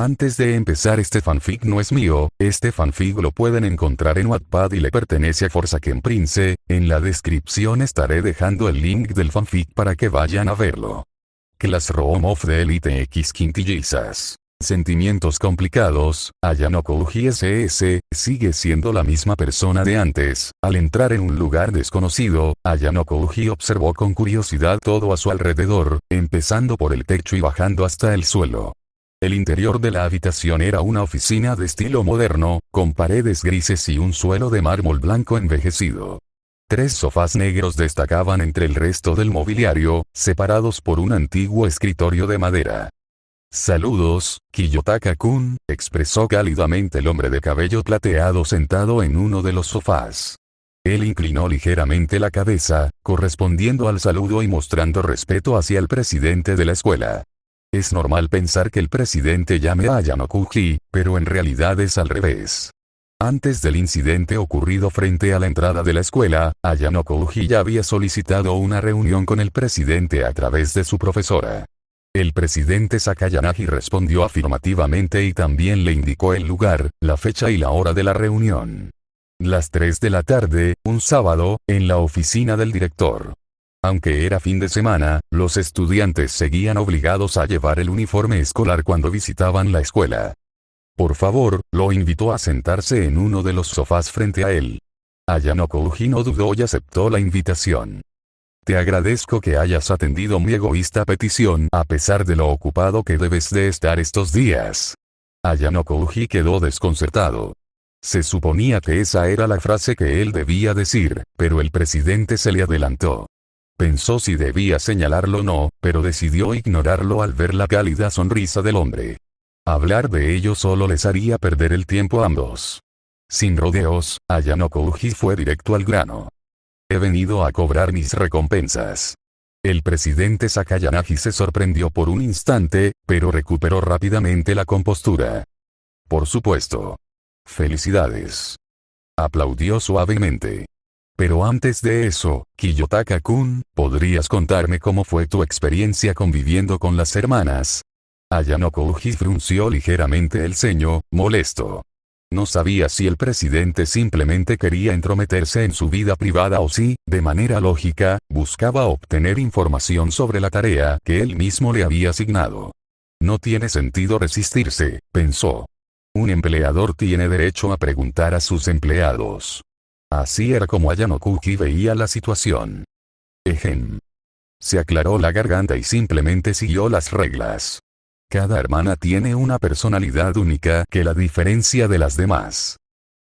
Antes de empezar, este fanfic no es mío, este fanfic lo pueden encontrar en Wattpad y le pertenece a Forsaken Prince. En la descripción estaré dejando el link del fanfic para que vayan a verlo. Classroom of the Elite X Quintillizas. Sentimientos complicados. Ayano Kouji SS sigue siendo la misma persona de antes. Al entrar en un lugar desconocido, Ayano Kouji observó con curiosidad todo a su alrededor, empezando por el techo y bajando hasta el suelo. El interior de la habitación era una oficina de estilo moderno, con paredes grises y un suelo de mármol blanco envejecido. 3 sofás negros destacaban entre el resto del mobiliario, separados por un antiguo escritorio de madera. «Saludos, Kiyotaka-kun», expresó cálidamente el hombre de cabello plateado sentado en uno de los sofás. Él inclinó ligeramente la cabeza, correspondiendo al saludo y mostrando respeto hacia el presidente de la escuela. Es normal pensar que el presidente llame a Ayano Kouji, pero en realidad es al revés. Antes del incidente ocurrido frente a la entrada de la escuela, Ayano Kouji ya había solicitado una reunión con el presidente a través de su profesora. El presidente Sakayanagi respondió afirmativamente y también le indicó el lugar, la fecha y la hora de la reunión. Las 3 de la tarde, un sábado, en la oficina del director. Aunque era fin de semana, los estudiantes seguían obligados a llevar el uniforme escolar cuando visitaban la escuela. Por favor, lo invitó a sentarse en uno de los sofás frente a él. Ayano Kouji no dudó y aceptó la invitación. Te agradezco que hayas atendido mi egoísta petición a pesar de lo ocupado que debes de estar estos días. Ayano Kouji quedó desconcertado. Se suponía que esa era la frase que él debía decir, pero el presidente se le adelantó. Pensó si debía señalarlo o no, pero decidió ignorarlo al ver la cálida sonrisa del hombre. Hablar de ello solo les haría perder el tiempo a ambos. Sin rodeos, Ayano Kouji fue directo al grano. He venido a cobrar mis recompensas. El presidente Sakayanagi se sorprendió por un instante, pero recuperó rápidamente la compostura. Por supuesto. Felicidades. Aplaudió suavemente. Pero antes de eso, Kiyotaka-kun, ¿podrías contarme cómo fue tu experiencia conviviendo con las hermanas? Ayano Kouji frunció ligeramente el ceño, molesto. No sabía si el presidente simplemente quería entrometerse en su vida privada o si, de manera lógica, buscaba obtener información sobre la tarea que él mismo le había asignado. No tiene sentido resistirse, pensó. Un empleador tiene derecho a preguntar a sus empleados. Así era como Ayano Kouji veía la situación. Ejem. Se aclaró la garganta y simplemente siguió las reglas. Cada hermana tiene una personalidad única que la diferencia de las demás.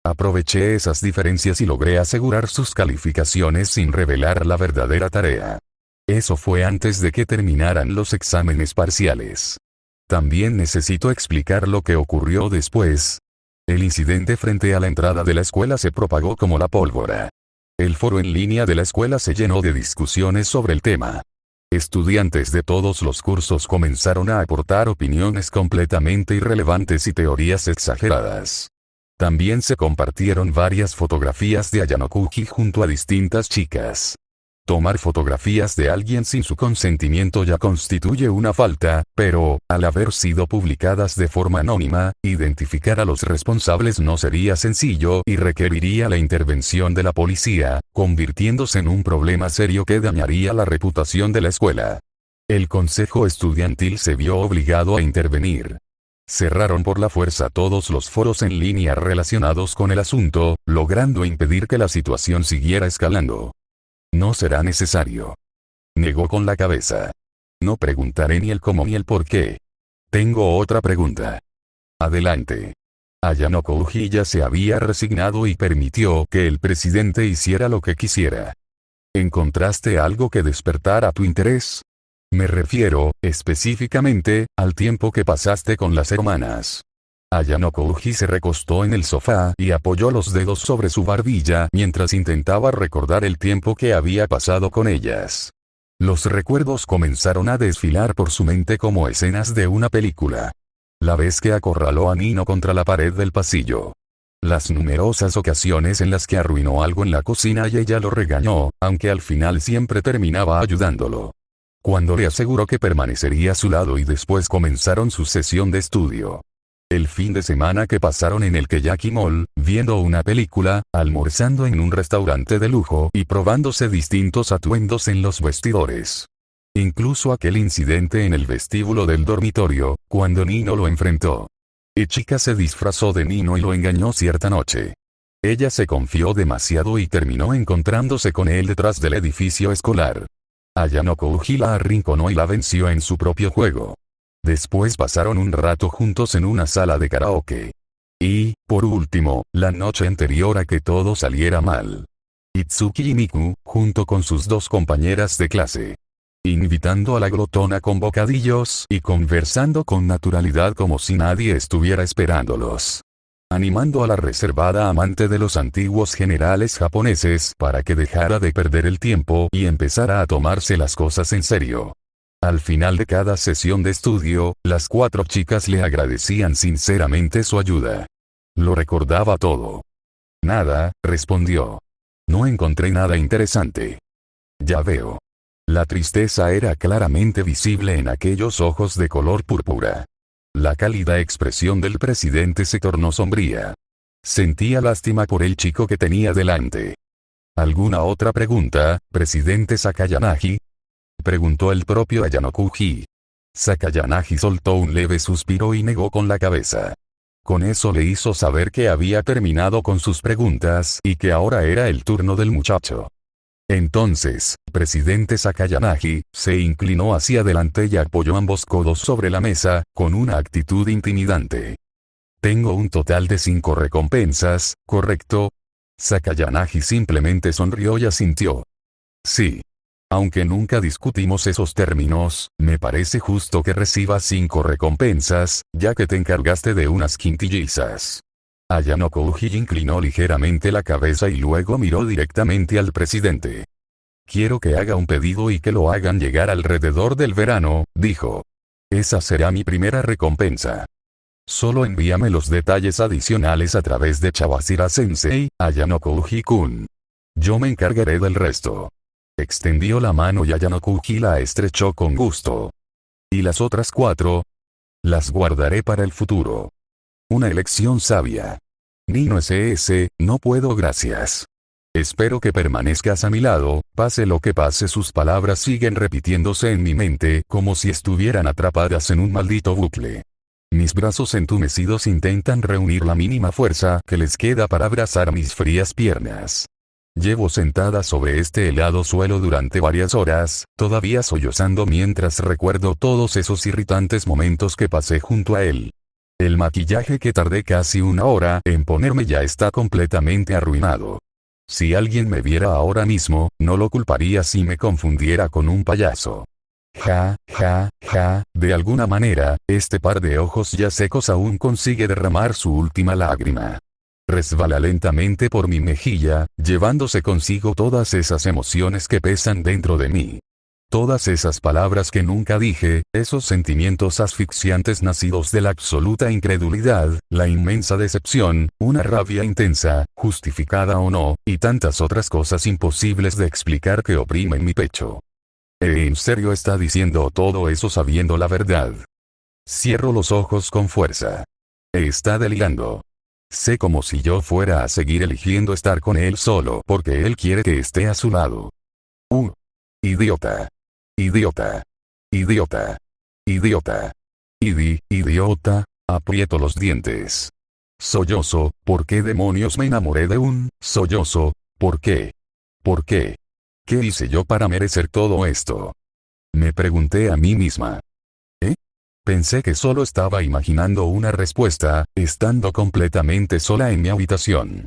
Aproveché esas diferencias y logré asegurar sus calificaciones sin revelar la verdadera tarea. Eso fue antes de que terminaran los exámenes parciales. También necesito explicar lo que ocurrió después. El incidente frente a la entrada de la escuela se propagó como la pólvora. El foro en línea de la escuela se llenó de discusiones sobre el tema. Estudiantes de todos los cursos comenzaron a aportar opiniones completamente irrelevantes y teorías exageradas. También se compartieron varias fotografías de Ayano Kouji junto a distintas chicas. Tomar fotografías de alguien sin su consentimiento ya constituye una falta, pero, al haber sido publicadas de forma anónima, identificar a los responsables no sería sencillo y requeriría la intervención de la policía, convirtiéndose en un problema serio que dañaría la reputación de la escuela. El consejo estudiantil se vio obligado a intervenir. Cerraron por la fuerza todos los foros en línea relacionados con el asunto, logrando impedir que la situación siguiera escalando. No será necesario. Negó con la cabeza. No preguntaré ni el cómo ni el por qué. Tengo otra pregunta. Adelante. Ayano Kouji ya se había resignado y permitió que el presidente hiciera lo que quisiera. ¿Encontraste algo que despertara tu interés? Me refiero, específicamente, al tiempo que pasaste con las hermanas. Ayano Kouji se recostó en el sofá y apoyó los dedos sobre su barbilla mientras intentaba recordar el tiempo que había pasado con ellas. Los recuerdos comenzaron a desfilar por su mente como escenas de una película. La vez que acorraló a Nino contra la pared del pasillo. Las numerosas ocasiones en las que arruinó algo en la cocina y ella lo regañó, aunque al final siempre terminaba ayudándolo. Cuando le aseguró que permanecería a su lado y después comenzaron su sesión de estudio. El fin de semana que pasaron en el Keyaki Mall, viendo una película, almorzando en un restaurante de lujo y probándose distintos atuendos en los vestidores. Incluso aquel incidente en el vestíbulo del dormitorio, cuando Nino lo enfrentó. Ichika se disfrazó de Nino y lo engañó cierta noche. Ella se confió demasiado y terminó encontrándose con él detrás del edificio escolar. Ayanoko Uji la arrinconó y la venció en su propio juego. Después pasaron un rato juntos en una sala de karaoke. Y, por último, la noche anterior a que todo saliera mal. Itsuki y Miku, junto con sus dos compañeras de clase. Invitando a la glotona con bocadillos y conversando con naturalidad como si nadie estuviera esperándolos. Animando a la reservada amante de los antiguos generales japoneses para que dejara de perder el tiempo y empezara a tomarse las cosas en serio. Al final de cada sesión de estudio, las 4 chicas le agradecían sinceramente su ayuda. Lo recordaba todo. Nada, respondió. No encontré nada interesante. Ya veo. La tristeza era claramente visible en aquellos ojos de color púrpura. La cálida expresión del presidente se tornó sombría. Sentía lástima por el chico que tenía delante. ¿Alguna otra pregunta, presidente Sakayanagi? Preguntó el propio Ayanoko Uji. Sakayanagi soltó un leve suspiro y negó con la cabeza. Con eso le hizo saber que había terminado con sus preguntas y que ahora era el turno del muchacho. Entonces, presidente Sakayanagi, se inclinó hacia adelante y apoyó ambos codos sobre la mesa, con una actitud intimidante. Tengo un total de 5 recompensas, ¿correcto? Sakayanagi simplemente sonrió y asintió. Sí. Aunque nunca discutimos esos términos, me parece justo que recibas 5 recompensas, ya que te encargaste de unas quintillizas. Ayanoko Uji inclinó ligeramente la cabeza y luego miró directamente al presidente. Quiero que haga un pedido y que lo hagan llegar alrededor del verano, dijo. Esa será mi primera recompensa. Solo envíame los detalles adicionales a través de Chawashira-sensei, Ayanoko Uji-kun. Yo me encargaré del resto. Extendió la mano y Ayanoko Uji la estrechó con gusto. ¿Y las otras 4? Las guardaré para el futuro. Una elección sabia. Nino SS, no puedo gracias. Espero que permanezcas a mi lado, pase lo que pase. Sus palabras siguen repitiéndose en mi mente como si estuvieran atrapadas en un maldito bucle. Mis brazos entumecidos intentan reunir la mínima fuerza que les queda para abrazar mis frías piernas. Llevo sentada sobre este helado suelo durante varias horas, todavía sollozando mientras recuerdo todos esos irritantes momentos que pasé junto a él. El maquillaje que tardé casi 1 hora en ponerme ya está completamente arruinado. Si alguien me viera ahora mismo, no lo culparía si me confundiera con un payaso. Ja, ja, ja, de alguna manera, este par de ojos ya secos aún consigue derramar su última lágrima. Resbala lentamente por mi mejilla, llevándose consigo todas esas emociones que pesan dentro de mí. Todas esas palabras que nunca dije, esos sentimientos asfixiantes nacidos de la absoluta incredulidad, la inmensa decepción, una rabia intensa, justificada o no, y tantas otras cosas imposibles de explicar que oprimen mi pecho. ¿En serio está diciendo todo eso sabiendo la verdad? Cierro los ojos con fuerza. Está delirando. Sé como si yo fuera a seguir eligiendo estar con él solo porque él quiere que esté a su lado. Idiota. Idiota. Idiota. Idiota. Idiota. Aprieto los dientes. Sollozo, ¿por qué demonios me enamoré de un sollozo? ¿Por qué? ¿Por qué? ¿Qué hice yo para merecer todo esto? Me pregunté a mí misma. Pensé que solo estaba imaginando una respuesta, estando completamente sola en mi habitación.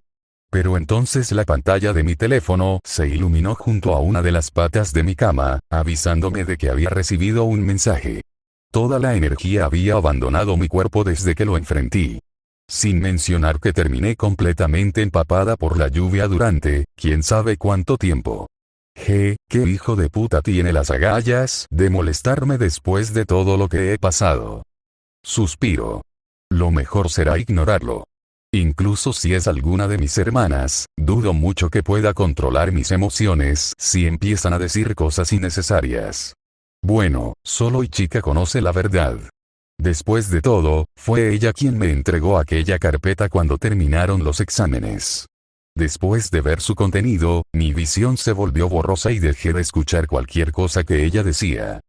Pero entonces la pantalla de mi teléfono se iluminó junto a una de las patas de mi cama, avisándome de que había recibido un mensaje. Toda la energía había abandonado mi cuerpo desde que lo enfrenté. Sin mencionar que terminé completamente empapada por la lluvia durante, quién sabe cuánto tiempo. ¿Qué hijo de puta tiene las agallas de molestarme después de todo lo que he pasado? Suspiro. Lo mejor será ignorarlo. Incluso si es alguna de mis hermanas, dudo mucho que pueda controlar mis emociones si empiezan a decir cosas innecesarias. Bueno, solo Ichika conoce la verdad. Después de todo, fue ella quien me entregó aquella carpeta cuando terminaron los exámenes. Después de ver su contenido, mi visión se volvió borrosa y dejé de escuchar cualquier cosa que ella decía.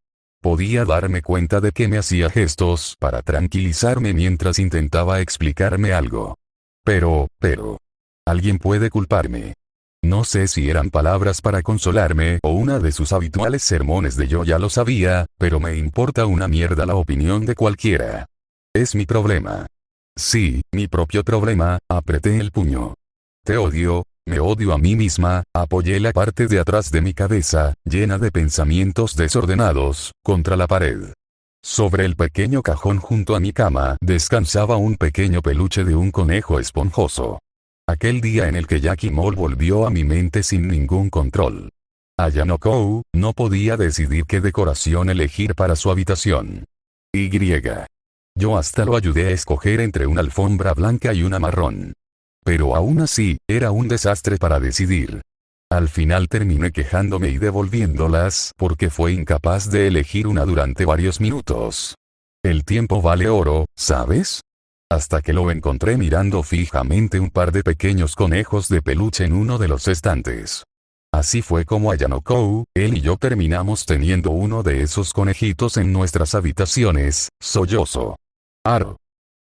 Podía darme cuenta de que me hacía gestos para tranquilizarme mientras intentaba explicarme algo. Pero, alguien puede culparme. No sé si eran palabras para consolarme o una de sus habituales sermones de yo ya lo sabía, pero me importa una mierda la opinión de cualquiera. Es mi problema. Sí, mi propio problema, apreté el puño. Te odio, me odio a mí misma, apoyé la parte de atrás de mi cabeza, llena de pensamientos desordenados, contra la pared. Sobre el pequeño cajón junto a mi cama descansaba un pequeño peluche de un conejo esponjoso. Aquel día en el que Jackie Moll volvió a mi mente sin ningún control. Ayano no podía decidir qué decoración elegir para su habitación. Yo hasta lo ayudé a escoger entre una alfombra blanca y una marrón. Pero aún así, era un desastre para decidir. Al final terminé quejándome y devolviéndolas porque fue incapaz de elegir una durante varios minutos. El tiempo vale oro, ¿sabes? Hasta que lo encontré mirando fijamente un par de pequeños conejos de peluche en uno de los estantes. Así fue como Ayano, él y yo terminamos teniendo uno de esos conejitos en nuestras habitaciones, sollozo. Aro.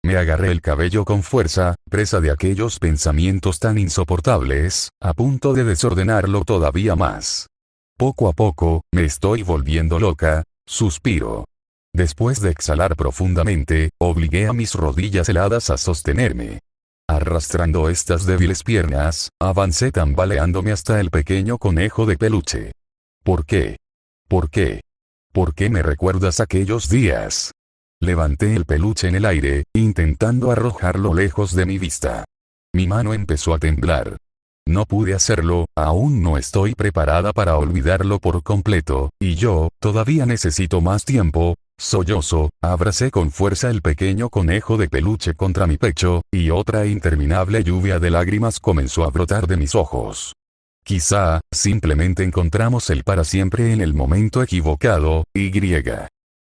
Me agarré el cabello con fuerza, presa de aquellos pensamientos tan insoportables, a punto de desordenarlo todavía más. Poco a poco, me estoy volviendo loca, suspiro. Después de exhalar profundamente, obligué a mis rodillas heladas a sostenerme. Arrastrando estas débiles piernas, avancé tambaleándome hasta el pequeño conejo de peluche. ¿Por qué? ¿Por qué? ¿Por qué me recuerdas aquellos días? Levanté el peluche en el aire, intentando arrojarlo lejos de mi vista. Mi mano empezó a temblar. No pude hacerlo, aún no estoy preparada para olvidarlo por completo, y yo, todavía necesito más tiempo. Sollozo, abracé con fuerza el pequeño conejo de peluche contra mi pecho, y otra interminable lluvia de lágrimas comenzó a brotar de mis ojos. Quizá, simplemente encontramos el para siempre en el momento equivocado,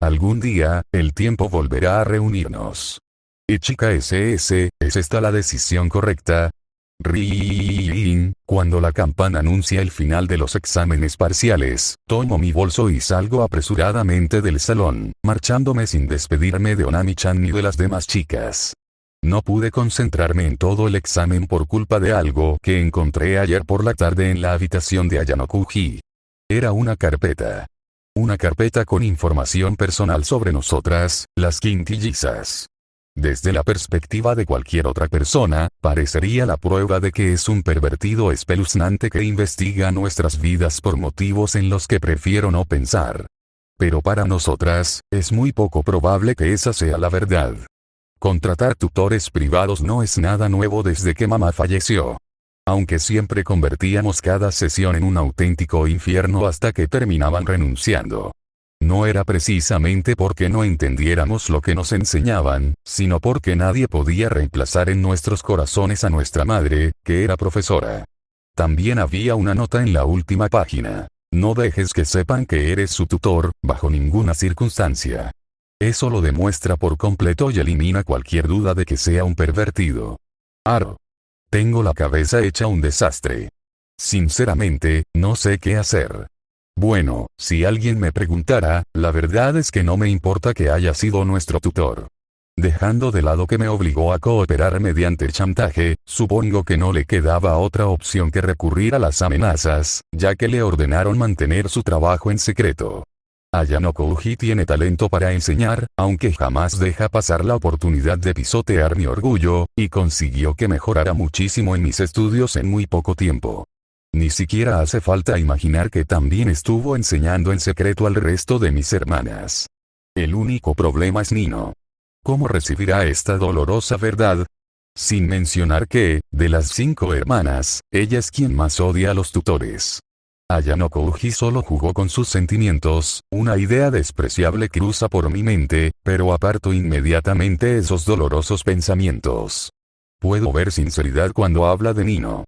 Algún día, el tiempo volverá a reunirnos. Y chica ¿es esta la decisión correcta? Ring, cuando la campana anuncia el final de los exámenes parciales, tomo mi bolso y salgo apresuradamente del salón, marchándome sin despedirme de Onami-chan ni de las demás chicas. No pude concentrarme en todo el examen por culpa de algo que encontré ayer por la tarde en la habitación de Ayano. Era una carpeta. Una carpeta con información personal sobre nosotras, las quintillizas. Desde la perspectiva de cualquier otra persona, parecería la prueba de que es un pervertido espeluznante que investiga nuestras vidas por motivos en los que prefiero no pensar. Pero para nosotras, es muy poco probable que esa sea la verdad. Contratar tutores privados no es nada nuevo desde que mamá falleció. Aunque siempre convertíamos cada sesión en un auténtico infierno hasta que terminaban renunciando. No era precisamente porque no entendiéramos lo que nos enseñaban, sino porque nadie podía reemplazar en nuestros corazones a nuestra madre, que era profesora. También había una nota en la última página. No dejes que sepan que eres su tutor, bajo ninguna circunstancia. Eso lo demuestra por completo y elimina cualquier duda de que sea un pervertido. Aro. Tengo la cabeza hecha un desastre. Sinceramente, no sé qué hacer. Bueno, si alguien me preguntara, la verdad es que no me importa que haya sido nuestro tutor. Dejando de lado que me obligó a cooperar mediante el chantaje, supongo que no le quedaba otra opción que recurrir a las amenazas, ya que le ordenaron mantener su trabajo en secreto. Ayano tiene talento para enseñar, aunque jamás deja pasar la oportunidad de pisotear mi orgullo, y consiguió que mejorara muchísimo en mis estudios en muy poco tiempo. Ni siquiera hace falta imaginar que también estuvo enseñando en secreto al resto de mis hermanas. El único problema es Nino. ¿Cómo recibirá esta dolorosa verdad? Sin mencionar que, de las 5 hermanas, ella es quien más odia a los tutores. Ayano solo jugó con sus sentimientos, una idea despreciable cruza por mi mente, pero aparto inmediatamente esos dolorosos pensamientos. Puedo ver sinceridad cuando habla de Nino.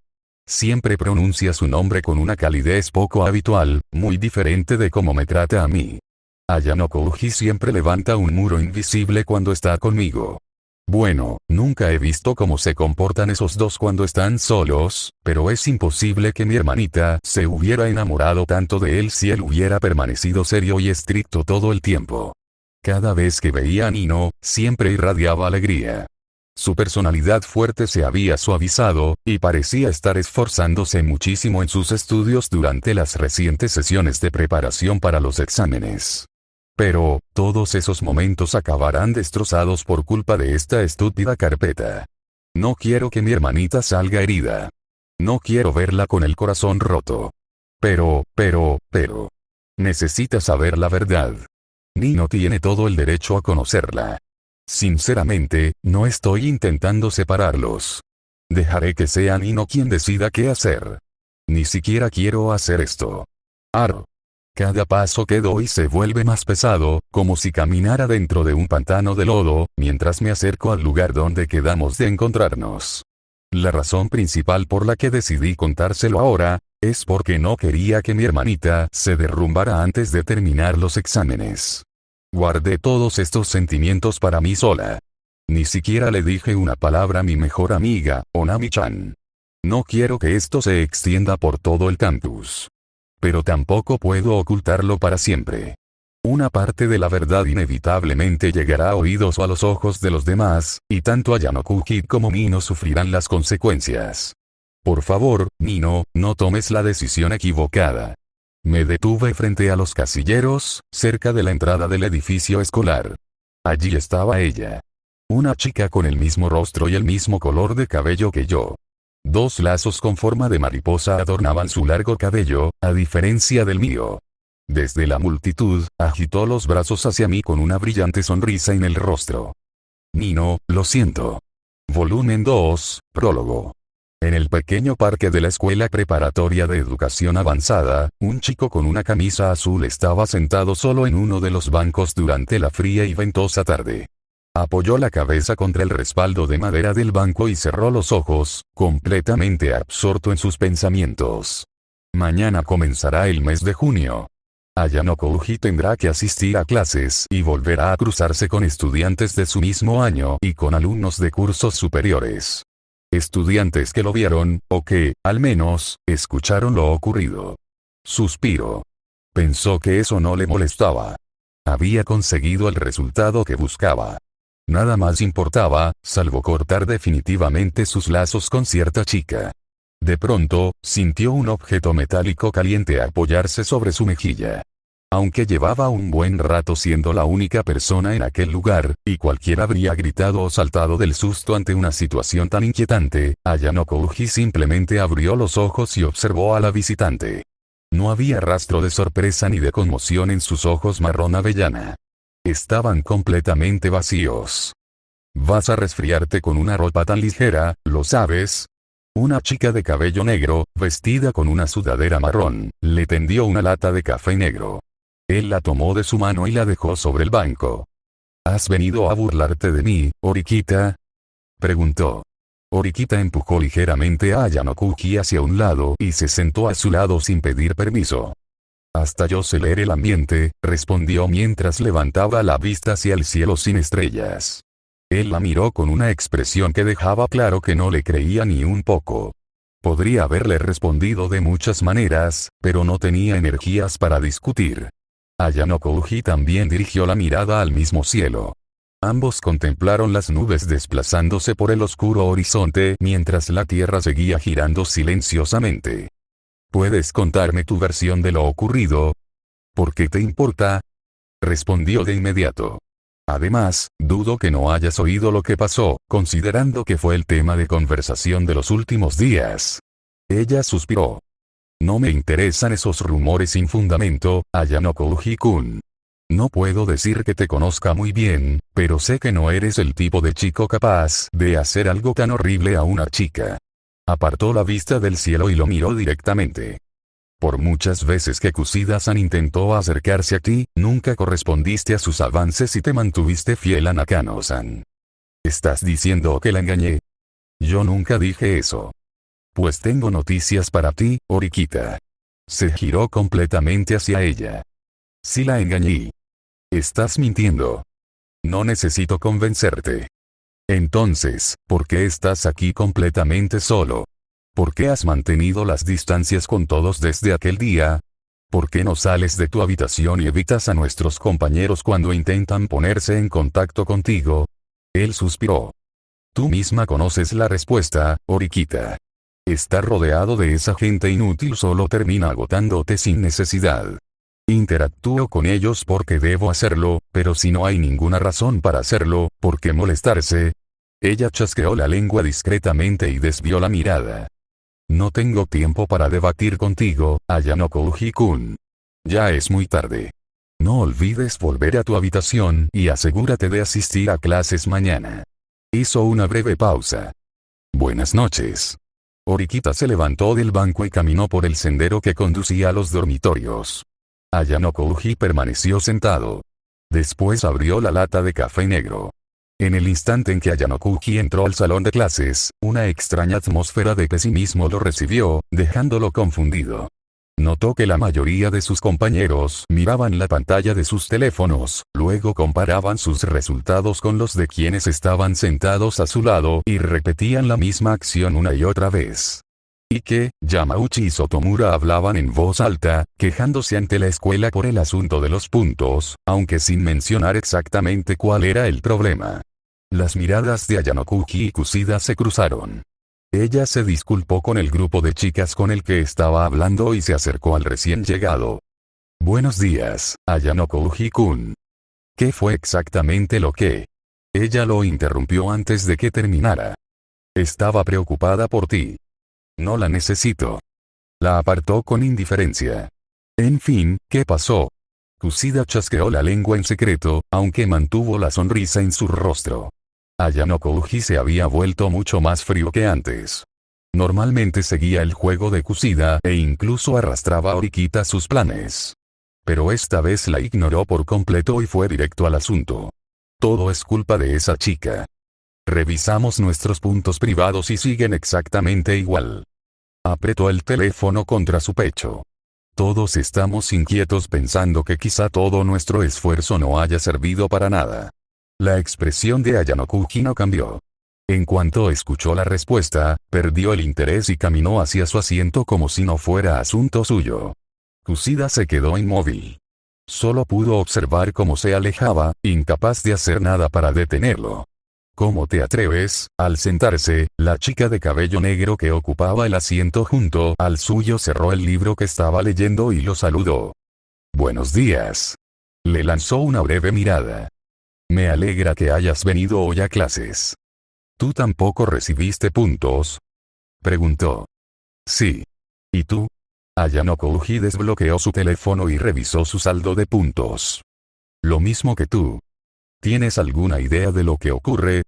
Siempre pronuncia su nombre con una calidez poco habitual, muy diferente de cómo me trata a mí. Ayano Kouji siempre levanta un muro invisible cuando está conmigo. Bueno, nunca he visto cómo se comportan esos dos cuando están solos, pero es imposible que mi hermanita se hubiera enamorado tanto de él si él hubiera permanecido serio y estricto todo el tiempo. Cada vez que veía a Nino, siempre irradiaba alegría. Su personalidad fuerte se había suavizado, y parecía estar esforzándose muchísimo en sus estudios durante las recientes sesiones de preparación para los exámenes. Pero, todos esos momentos acabarán destrozados por culpa de esta estúpida carpeta. No quiero que mi hermanita salga herida. No quiero verla con el corazón roto. Pero. Necesita saber la verdad. Nino tiene todo el derecho a conocerla. Sinceramente, no estoy intentando separarlos. Dejaré que sea Nino quien decida qué hacer. Ni siquiera quiero hacer esto. Cada paso que doy se vuelve más pesado, como si caminara dentro de un pantano de lodo, mientras me acerco al lugar donde quedamos de encontrarnos. La razón principal por la que decidí contárselo ahora, es porque no quería que mi hermanita se derrumbara antes de terminar los exámenes. Guardé todos estos sentimientos para mí sola. Ni siquiera le dije una palabra a mi mejor amiga, Onami-chan. No quiero que esto se extienda por todo el campus. Pero tampoco puedo ocultarlo para siempre. Una parte de la verdad inevitablemente llegará a oídos o a los ojos de los demás, y tanto Ayano Kouji como Nino sufrirán las consecuencias. Por favor, Nino, no tomes la decisión equivocada. Me detuve frente a los casilleros, cerca de la entrada del edificio escolar. Allí estaba ella. Una chica con el mismo rostro y el mismo color de cabello que yo. Dos lazos con forma de mariposa adornaban su largo cabello, a diferencia del mío. Desde la multitud, agitó los brazos hacia mí con una brillante sonrisa en el rostro. Nino, lo siento. Volumen 2, prólogo. En el pequeño parque de la Escuela Preparatoria de Educación Avanzada, un chico con una camisa azul estaba sentado solo en uno de los bancos durante la fría y ventosa tarde. Apoyó la cabeza contra el respaldo de madera del banco y cerró los ojos, completamente absorto en sus pensamientos. Mañana comenzará el mes de junio. Ayano Kouji tendrá que asistir a clases y volverá a cruzarse con estudiantes de su mismo año y con alumnos de cursos superiores. Estudiantes que lo vieron, o que, al menos, escucharon lo ocurrido. Suspiró. Pensó que eso no le molestaba. Había conseguido el resultado que buscaba. Nada más importaba, salvo cortar definitivamente sus lazos con cierta chica. De pronto, sintió un objeto metálico caliente apoyarse sobre su mejilla. Aunque llevaba un buen rato siendo la única persona en aquel lugar, y cualquiera habría gritado o saltado del susto ante una situación tan inquietante, Ayano Kouji simplemente abrió los ojos y observó a la visitante. No había rastro de sorpresa ni de conmoción en sus ojos marrón avellana. Estaban completamente vacíos. Vas a resfriarte con una ropa tan ligera, ¿lo sabes? Una chica de cabello negro, vestida con una sudadera marrón, le tendió una lata de café negro. Él la tomó de su mano y la dejó sobre el banco. ¿Has venido a burlarte de mí, Horikita? Preguntó. Horikita empujó ligeramente a Ayano Kouji hacia un lado y se sentó a su lado sin pedir permiso. Hasta yo sé leer el ambiente, respondió mientras levantaba la vista hacia el cielo sin estrellas. Él la miró con una expresión que dejaba claro que no le creía ni un poco. Podría haberle respondido de muchas maneras, pero no tenía energías para discutir. Ayano Kouji también dirigió la mirada al mismo cielo. Ambos contemplaron las nubes desplazándose por el oscuro horizonte mientras la tierra seguía girando silenciosamente. ¿Puedes contarme tu versión de lo ocurrido? ¿Por qué te importa? Respondió de inmediato. Además, dudo que no hayas oído lo que pasó, considerando que fue el tema de conversación de los últimos días. Ella suspiró. No me interesan esos rumores sin fundamento, Ayano Kouji-kun. No puedo decir que te conozca muy bien, pero sé que no eres el tipo de chico capaz de hacer algo tan horrible a una chica. Apartó la vista del cielo y lo miró directamente. Por muchas veces que Kusida-san intentó acercarse a ti, nunca correspondiste a sus avances y te mantuviste fiel a Nakano-san. ¿Estás diciendo que la engañé? Yo nunca dije eso. Pues tengo noticias para ti, Horikita. Se giró completamente hacia ella. Sí la engañé. Estás mintiendo. No necesito convencerte. Entonces, ¿por qué estás aquí completamente solo? ¿Por qué has mantenido las distancias con todos desde aquel día? ¿Por qué no sales de tu habitación y evitas a nuestros compañeros cuando intentan ponerse en contacto contigo? Él suspiró. Tú misma conoces la respuesta, Orikita. Estar rodeado de esa gente inútil solo termina agotándote sin necesidad. Interactúo con ellos porque debo hacerlo, pero si no hay ninguna razón para hacerlo, ¿por qué molestarse? Ella chasqueó la lengua discretamente y desvió la mirada. No tengo tiempo para debatir contigo, Ayanoko Uji-kun. Ya es muy tarde. No olvides volver a tu habitación y asegúrate de asistir a clases mañana. Hizo una breve pausa. Buenas noches. Orikita se levantó del banco y caminó por el sendero que conducía a los dormitorios. Ayanoko Uji permaneció sentado. Después abrió la lata de café negro. En el instante en que Ayanoko Uji entró al salón de clases, una extraña atmósfera de pesimismo lo recibió, dejándolo confundido. Notó que la mayoría de sus compañeros miraban la pantalla de sus teléfonos, luego comparaban sus resultados con los de quienes estaban sentados a su lado y repetían la misma acción una y otra vez. Ike, Yamauchi y Sotomura hablaban en voz alta, quejándose ante la escuela por el asunto de los puntos, aunque sin mencionar exactamente cuál era el problema. Las miradas de Ayanoko Uji y Kusida se cruzaron. Ella se disculpó con el grupo de chicas con el que estaba hablando y se acercó al recién llegado. Buenos días, Ayanoko Uji-kun. ¿Qué fue exactamente lo que? Ella lo interrumpió antes de que terminara. Estaba preocupada por ti. No la necesito. La apartó con indiferencia. En fin, ¿qué pasó? Kusida chasqueó la lengua en secreto, aunque mantuvo la sonrisa en su rostro. Ayanoko Uji se había vuelto mucho más frío que antes. Normalmente seguía el juego de Kusida e incluso arrastraba a Orikita a sus planes. Pero esta vez la ignoró por completo y fue directo al asunto. Todo es culpa de esa chica. Revisamos nuestros puntos privados y siguen exactamente igual. Apretó el teléfono contra su pecho. Todos estamos inquietos pensando que quizá todo nuestro esfuerzo no haya servido para nada. La expresión de Ayanoko Uji no cambió. En cuanto escuchó la respuesta, perdió el interés y caminó hacia su asiento como si no fuera asunto suyo. Kusida se quedó inmóvil. Solo pudo observar cómo se alejaba, incapaz de hacer nada para detenerlo. ¿Cómo te atreves? Al sentarse, la chica de cabello negro que ocupaba el asiento junto al suyo cerró el libro que estaba leyendo y lo saludó. Buenos días. Le lanzó una breve mirada. Me alegra que hayas venido hoy a clases. ¿Tú tampoco recibiste puntos? Preguntó. Sí. ¿Y tú? Ayanoko Uji desbloqueó su teléfono y revisó su saldo de puntos. Lo mismo que tú. ¿Tienes alguna idea de lo que ocurre?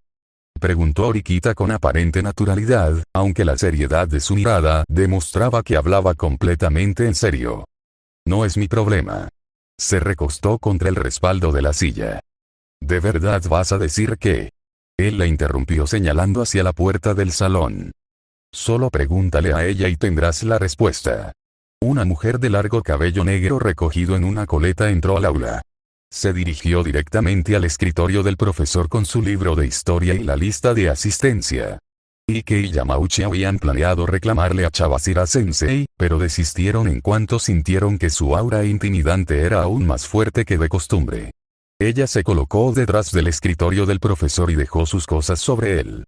Preguntó Orikita con aparente naturalidad, aunque la seriedad de su mirada demostraba que hablaba completamente en serio. No es mi problema. Se recostó contra el respaldo de la silla. ¿De verdad vas a decir qué? Él la interrumpió señalando hacia la puerta del salón. Solo pregúntale a ella y tendrás la respuesta. Una mujer de largo cabello negro recogido en una coleta entró al aula. Se dirigió directamente al escritorio del profesor con su libro de historia y la lista de asistencia. Ike y Yamauchi habían planeado reclamarle a Chabashira-sensei, pero desistieron en cuanto sintieron que su aura intimidante era aún más fuerte que de costumbre. Ella se colocó detrás del escritorio del profesor y dejó sus cosas sobre él.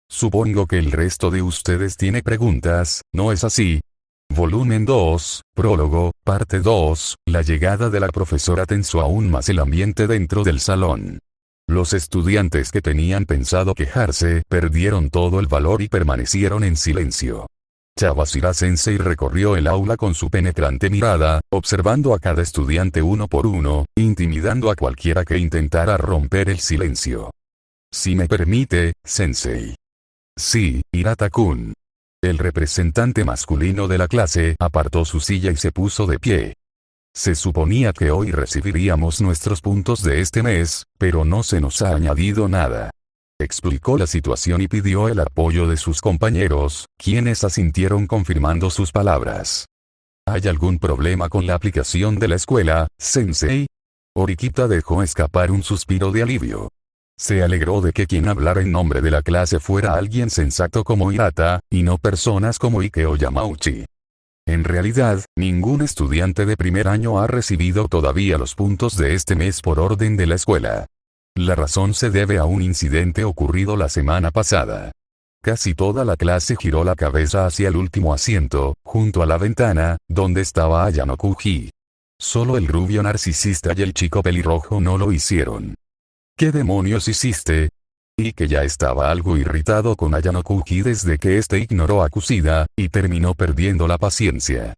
Supongo que el resto de ustedes tiene preguntas, ¿no es así? Volumen 2, prólogo, parte 2, la llegada de la profesora tensó aún más el ambiente dentro del salón. Los estudiantes que tenían pensado quejarse perdieron todo el valor y permanecieron en silencio. Chabashira-sensei recorrió el aula con su penetrante mirada, observando a cada estudiante uno por uno, intimidando a cualquiera que intentara romper el silencio. Si me permite, sensei. Sí, Hirata-kun. El representante masculino de la clase apartó su silla y se puso de pie. Se suponía que hoy recibiríamos nuestros puntos de este mes, pero no se nos ha añadido nada. Explicó la situación y pidió el apoyo de sus compañeros, quienes asintieron confirmando sus palabras. ¿Hay algún problema con la aplicación de la escuela, sensei? Orikita dejó escapar un suspiro de alivio. Se alegró de que quien hablara en nombre de la clase fuera alguien sensato como Hirata, y no personas como Ike o Yamauchi. En realidad, ningún estudiante de primer año ha recibido todavía los puntos de este mes por orden de la escuela. La razón se debe a un incidente ocurrido la semana pasada. Casi toda la clase giró la cabeza hacia el último asiento, junto a la ventana, donde estaba Ayano Kuji. Solo el rubio narcisista y el chico pelirrojo no lo hicieron. ¿Qué demonios hiciste? Y que ya estaba algo irritado con Ayano Kuji desde que este ignoró a Kusida, y terminó perdiendo la paciencia.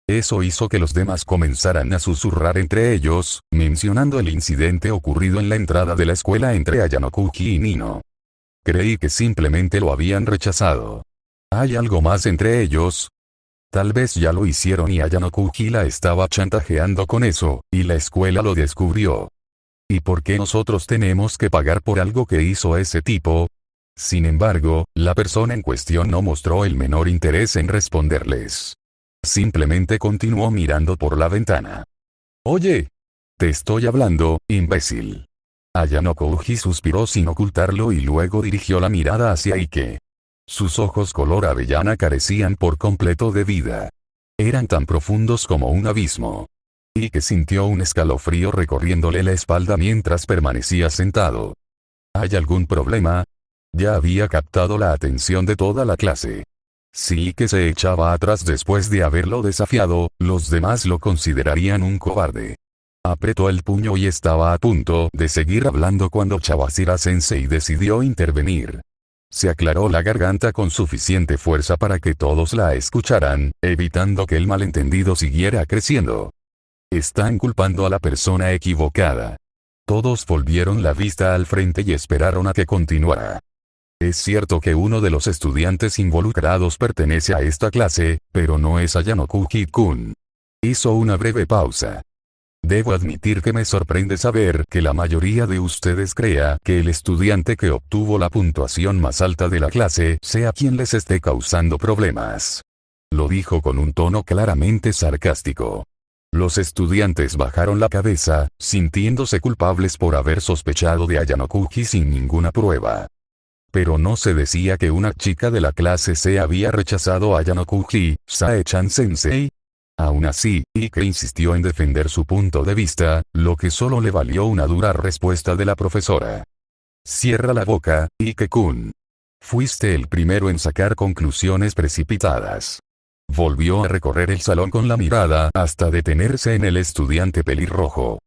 Eso hizo que los demás comenzaran a susurrar entre ellos, mencionando el incidente ocurrido en la entrada de la escuela entre Ayano Kuji y Nino. Creí que simplemente lo habían rechazado. ¿Hay algo más entre ellos? Tal vez ya lo hicieron y Ayano Kuji la estaba chantajeando con eso, y la escuela lo descubrió. ¿Y por qué nosotros tenemos que pagar por algo que hizo ese tipo? Sin embargo, la persona en cuestión no mostró el menor interés en responderles. Simplemente continuó mirando por la ventana. Oye. Te estoy hablando, imbécil. Ayano Kuji suspiró sin ocultarlo y luego dirigió la mirada hacia Ike. Sus ojos color avellana carecían por completo de vida. Eran tan profundos como un abismo. Ike sintió un escalofrío recorriéndole la espalda mientras permanecía sentado. ¿Hay algún problema? Ya había captado la atención de toda la clase. Si Ike se echaba atrás después de haberlo desafiado, los demás lo considerarían un cobarde. Apretó el puño y estaba a punto de seguir hablando cuando Chawashira-sensei decidió intervenir. Se aclaró la garganta con suficiente fuerza para que todos la escucharan, evitando que el malentendido siguiera creciendo. Están culpando a la persona equivocada. Todos volvieron la vista al frente y esperaron a que continuara. Es cierto que uno de los estudiantes involucrados pertenece a esta clase, pero no es Ayano Kuji-kun. Hizo una breve pausa. Debo admitir que me sorprende saber que la mayoría de ustedes crea que el estudiante que obtuvo la puntuación más alta de la clase sea quien les esté causando problemas. Lo dijo con un tono claramente sarcástico. Los estudiantes bajaron la cabeza, sintiéndose culpables por haber sospechado de Ayano Kuji sin ninguna prueba. Pero no se decía que una chica de la clase C había rechazado a Ayano Kuji, Sae-chan sensei. Aún así, Ike insistió en defender su punto de vista, lo que solo le valió una dura respuesta de la profesora. Cierra la boca, Ike-kun. Fuiste el primero en sacar conclusiones precipitadas. Volvió a recorrer el salón con la mirada hasta detenerse en el estudiante pelirrojo.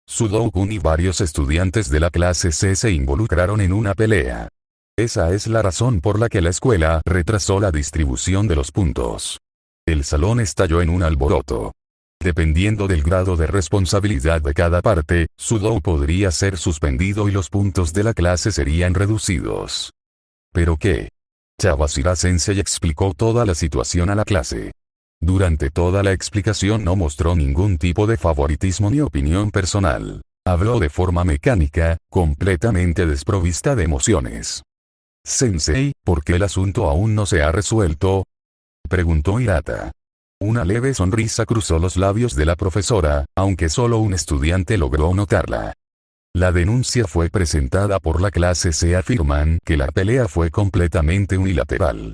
Sudou-kun y varios estudiantes de la clase C se involucraron en una pelea. Esa es la razón por la que la escuela retrasó la distribución de los puntos. El salón estalló en un alboroto. Dependiendo del grado de responsabilidad de cada parte, Sudou podría ser suspendido y los puntos de la clase serían reducidos. ¿Pero qué? Chawashira-sensei explicó toda la situación a la clase. Durante toda la explicación no mostró ningún tipo de favoritismo ni opinión personal. Habló de forma mecánica, completamente desprovista de emociones. Sensei, ¿por qué el asunto aún no se ha resuelto? Preguntó Hirata. Una leve sonrisa cruzó los labios de la profesora, aunque solo un estudiante logró notarla. La denuncia fue presentada por la clase C. Afirman que la pelea fue completamente unilateral.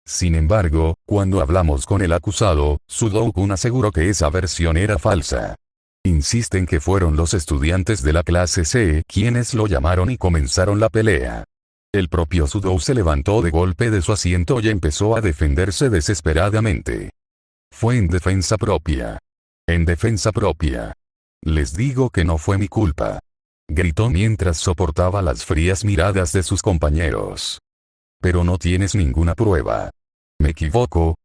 Sin embargo, cuando hablamos con el acusado, Sudou-kun aseguró que esa versión era falsa. Insisten que fueron los estudiantes de la clase C quienes lo llamaron y comenzaron la pelea. El propio Sudou se levantó de golpe de su asiento y empezó a defenderse desesperadamente. Fue en defensa propia. En defensa propia. Les digo que no fue mi culpa. Gritó mientras soportaba las frías miradas de sus compañeros. Pero no tienes ninguna prueba. ¿Me equivoco?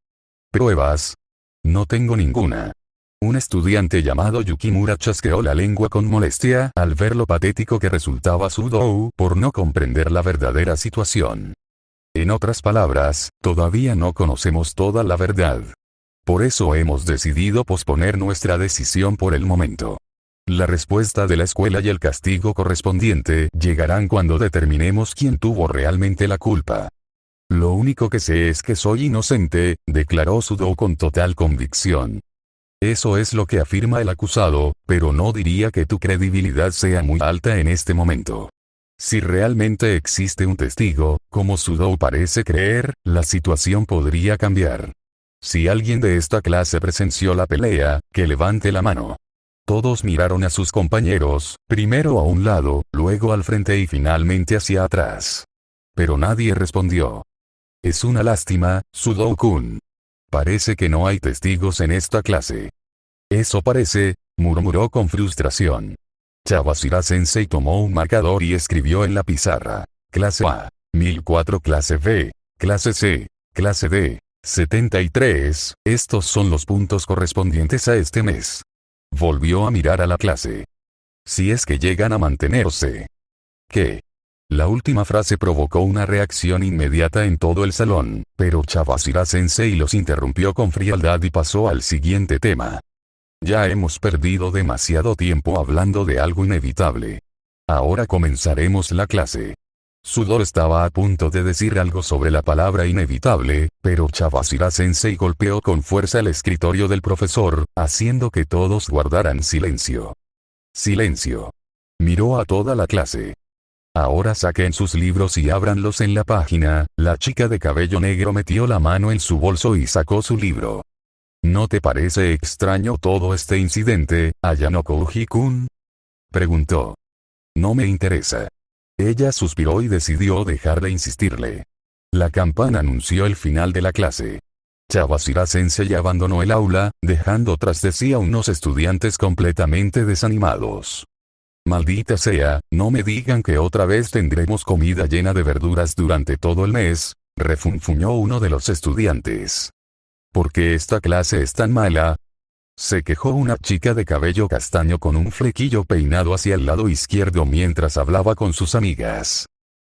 ¿Pruebas? No tengo ninguna. Un estudiante llamado Yukimura chasqueó la lengua con molestia al ver lo patético que resultaba Sudou por no comprender la verdadera situación. En otras palabras, todavía no conocemos toda la verdad. Por eso hemos decidido posponer nuestra decisión por el momento. La respuesta de la escuela y el castigo correspondiente llegarán cuando determinemos quién tuvo realmente la culpa. Lo único que sé es que soy inocente, declaró Sudou con total convicción. Eso es lo que afirma el acusado, pero no diría que tu credibilidad sea muy alta en este momento. Si realmente existe un testigo, como Sudou parece creer, la situación podría cambiar. Si alguien de esta clase presenció la pelea, que levante la mano. Todos miraron a sus compañeros, primero a un lado, luego al frente y finalmente hacia atrás. Pero nadie respondió. Es una lástima, Sudou-kun. Parece que no hay testigos en esta clase. Eso parece, murmuró con frustración. Chawashira-sensei tomó un marcador y escribió en la pizarra. Clase A, 1004, clase B, clase C, clase D, 73, estos son los puntos correspondientes a este mes. Volvió a mirar a la clase. Si es que llegan a mantenerse. ¿Qué? La última frase provocó una reacción inmediata en todo el salón, pero Chawashira-sensei los interrumpió con frialdad y pasó al siguiente tema. Ya hemos perdido demasiado tiempo hablando de algo inevitable. Ahora comenzaremos la clase. Sudou estaba a punto de decir algo sobre la palabra inevitable, pero Chawashira-sensei golpeó con fuerza el escritorio del profesor, haciendo que todos guardaran silencio. Silencio. Miró a toda la clase. Ahora saquen sus libros y ábranlos en la página. La chica de cabello negro metió la mano en su bolso y sacó su libro. ¿No te parece extraño todo este incidente, Ayanoko Uji-kun? Preguntó. No me interesa. Ella suspiró y decidió dejar de insistirle. La campana anunció el final de la clase. Chawashira-sensei abandonó el aula, dejando tras de sí a unos estudiantes completamente desanimados. Maldita sea, no me digan que otra vez tendremos comida llena de verduras durante todo el mes, refunfuñó uno de los estudiantes. ¿Por qué esta clase es tan mala? Se quejó una chica de cabello castaño con un flequillo peinado hacia el lado izquierdo mientras hablaba con sus amigas.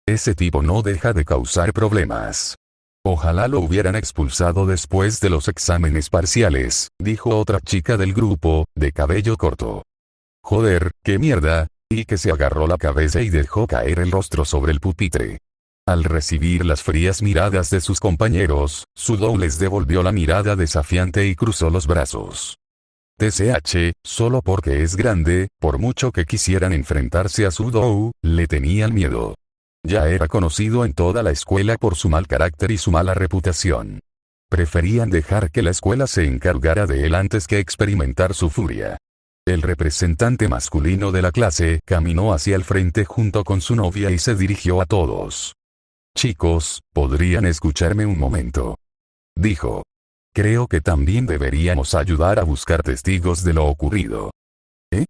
Ese tipo no deja de causar problemas. Ojalá lo hubieran expulsado después de los exámenes parciales, dijo otra chica del grupo, de cabello corto. Joder, qué mierda, y que se agarró la cabeza y dejó caer el rostro sobre el pupitre. Al recibir las frías miradas de sus compañeros, Sudou les devolvió la mirada desafiante y cruzó los brazos. TCH, solo porque es grande, por mucho que quisieran enfrentarse a Sudou, le tenían miedo. Ya era conocido en toda la escuela por su mal carácter y su mala reputación. Preferían dejar que la escuela se encargara de él antes que experimentar su furia. El representante masculino de la clase caminó hacia el frente junto con su novia y se dirigió a todos. Chicos, ¿podrían escucharme un momento? Dijo. Creo que también deberíamos ayudar a buscar testigos de lo ocurrido. ¿Eh?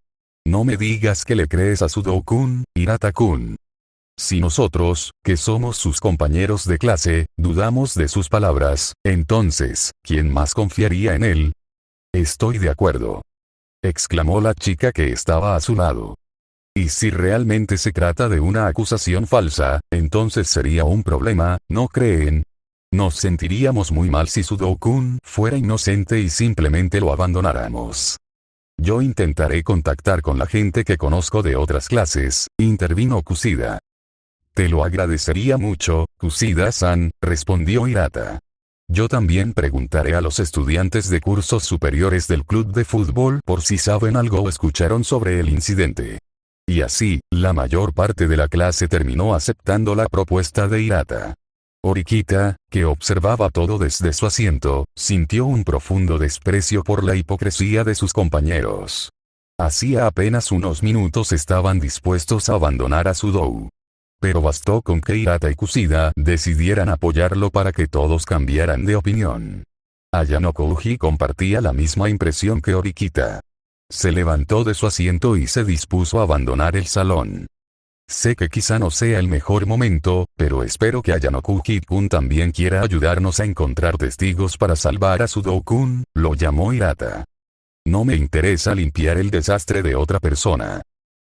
No me digas que le crees a Sudou-kun, Hirata-kun. Si nosotros, que somos sus compañeros de clase, dudamos de sus palabras, entonces, ¿quién más confiaría en él? Estoy de acuerdo. Exclamó la chica que estaba a su lado. Y si realmente se trata de una acusación falsa, entonces sería un problema, ¿no creen? Nos sentiríamos muy mal si Sudou-kun fuera inocente y simplemente lo abandonáramos. Yo intentaré contactar con la gente que conozco de otras clases, intervino Kushida. Te lo agradecería mucho, Kushida-san, respondió Hirata. Yo también preguntaré a los estudiantes de cursos superiores del club de fútbol por si saben algo o escucharon sobre el incidente. Y así, la mayor parte de la clase terminó aceptando la propuesta de Hirata. Orikita, que observaba todo desde su asiento, sintió un profundo desprecio por la hipocresía de sus compañeros. Hacía apenas unos minutos estaban dispuestos a abandonar a Sudou. Pero bastó con que Hirata y Kushida decidieran apoyarlo para que todos cambiaran de opinión. Ayanoko Uji compartía la misma impresión que Orikita. Se levantó de su asiento y se dispuso a abandonar el salón. Sé que quizá no sea el mejor momento, pero espero que Ayanoko Uji-kun también quiera ayudarnos a encontrar testigos para salvar a Sudou-kun, lo llamó Hirata. No me interesa limpiar el desastre de otra persona.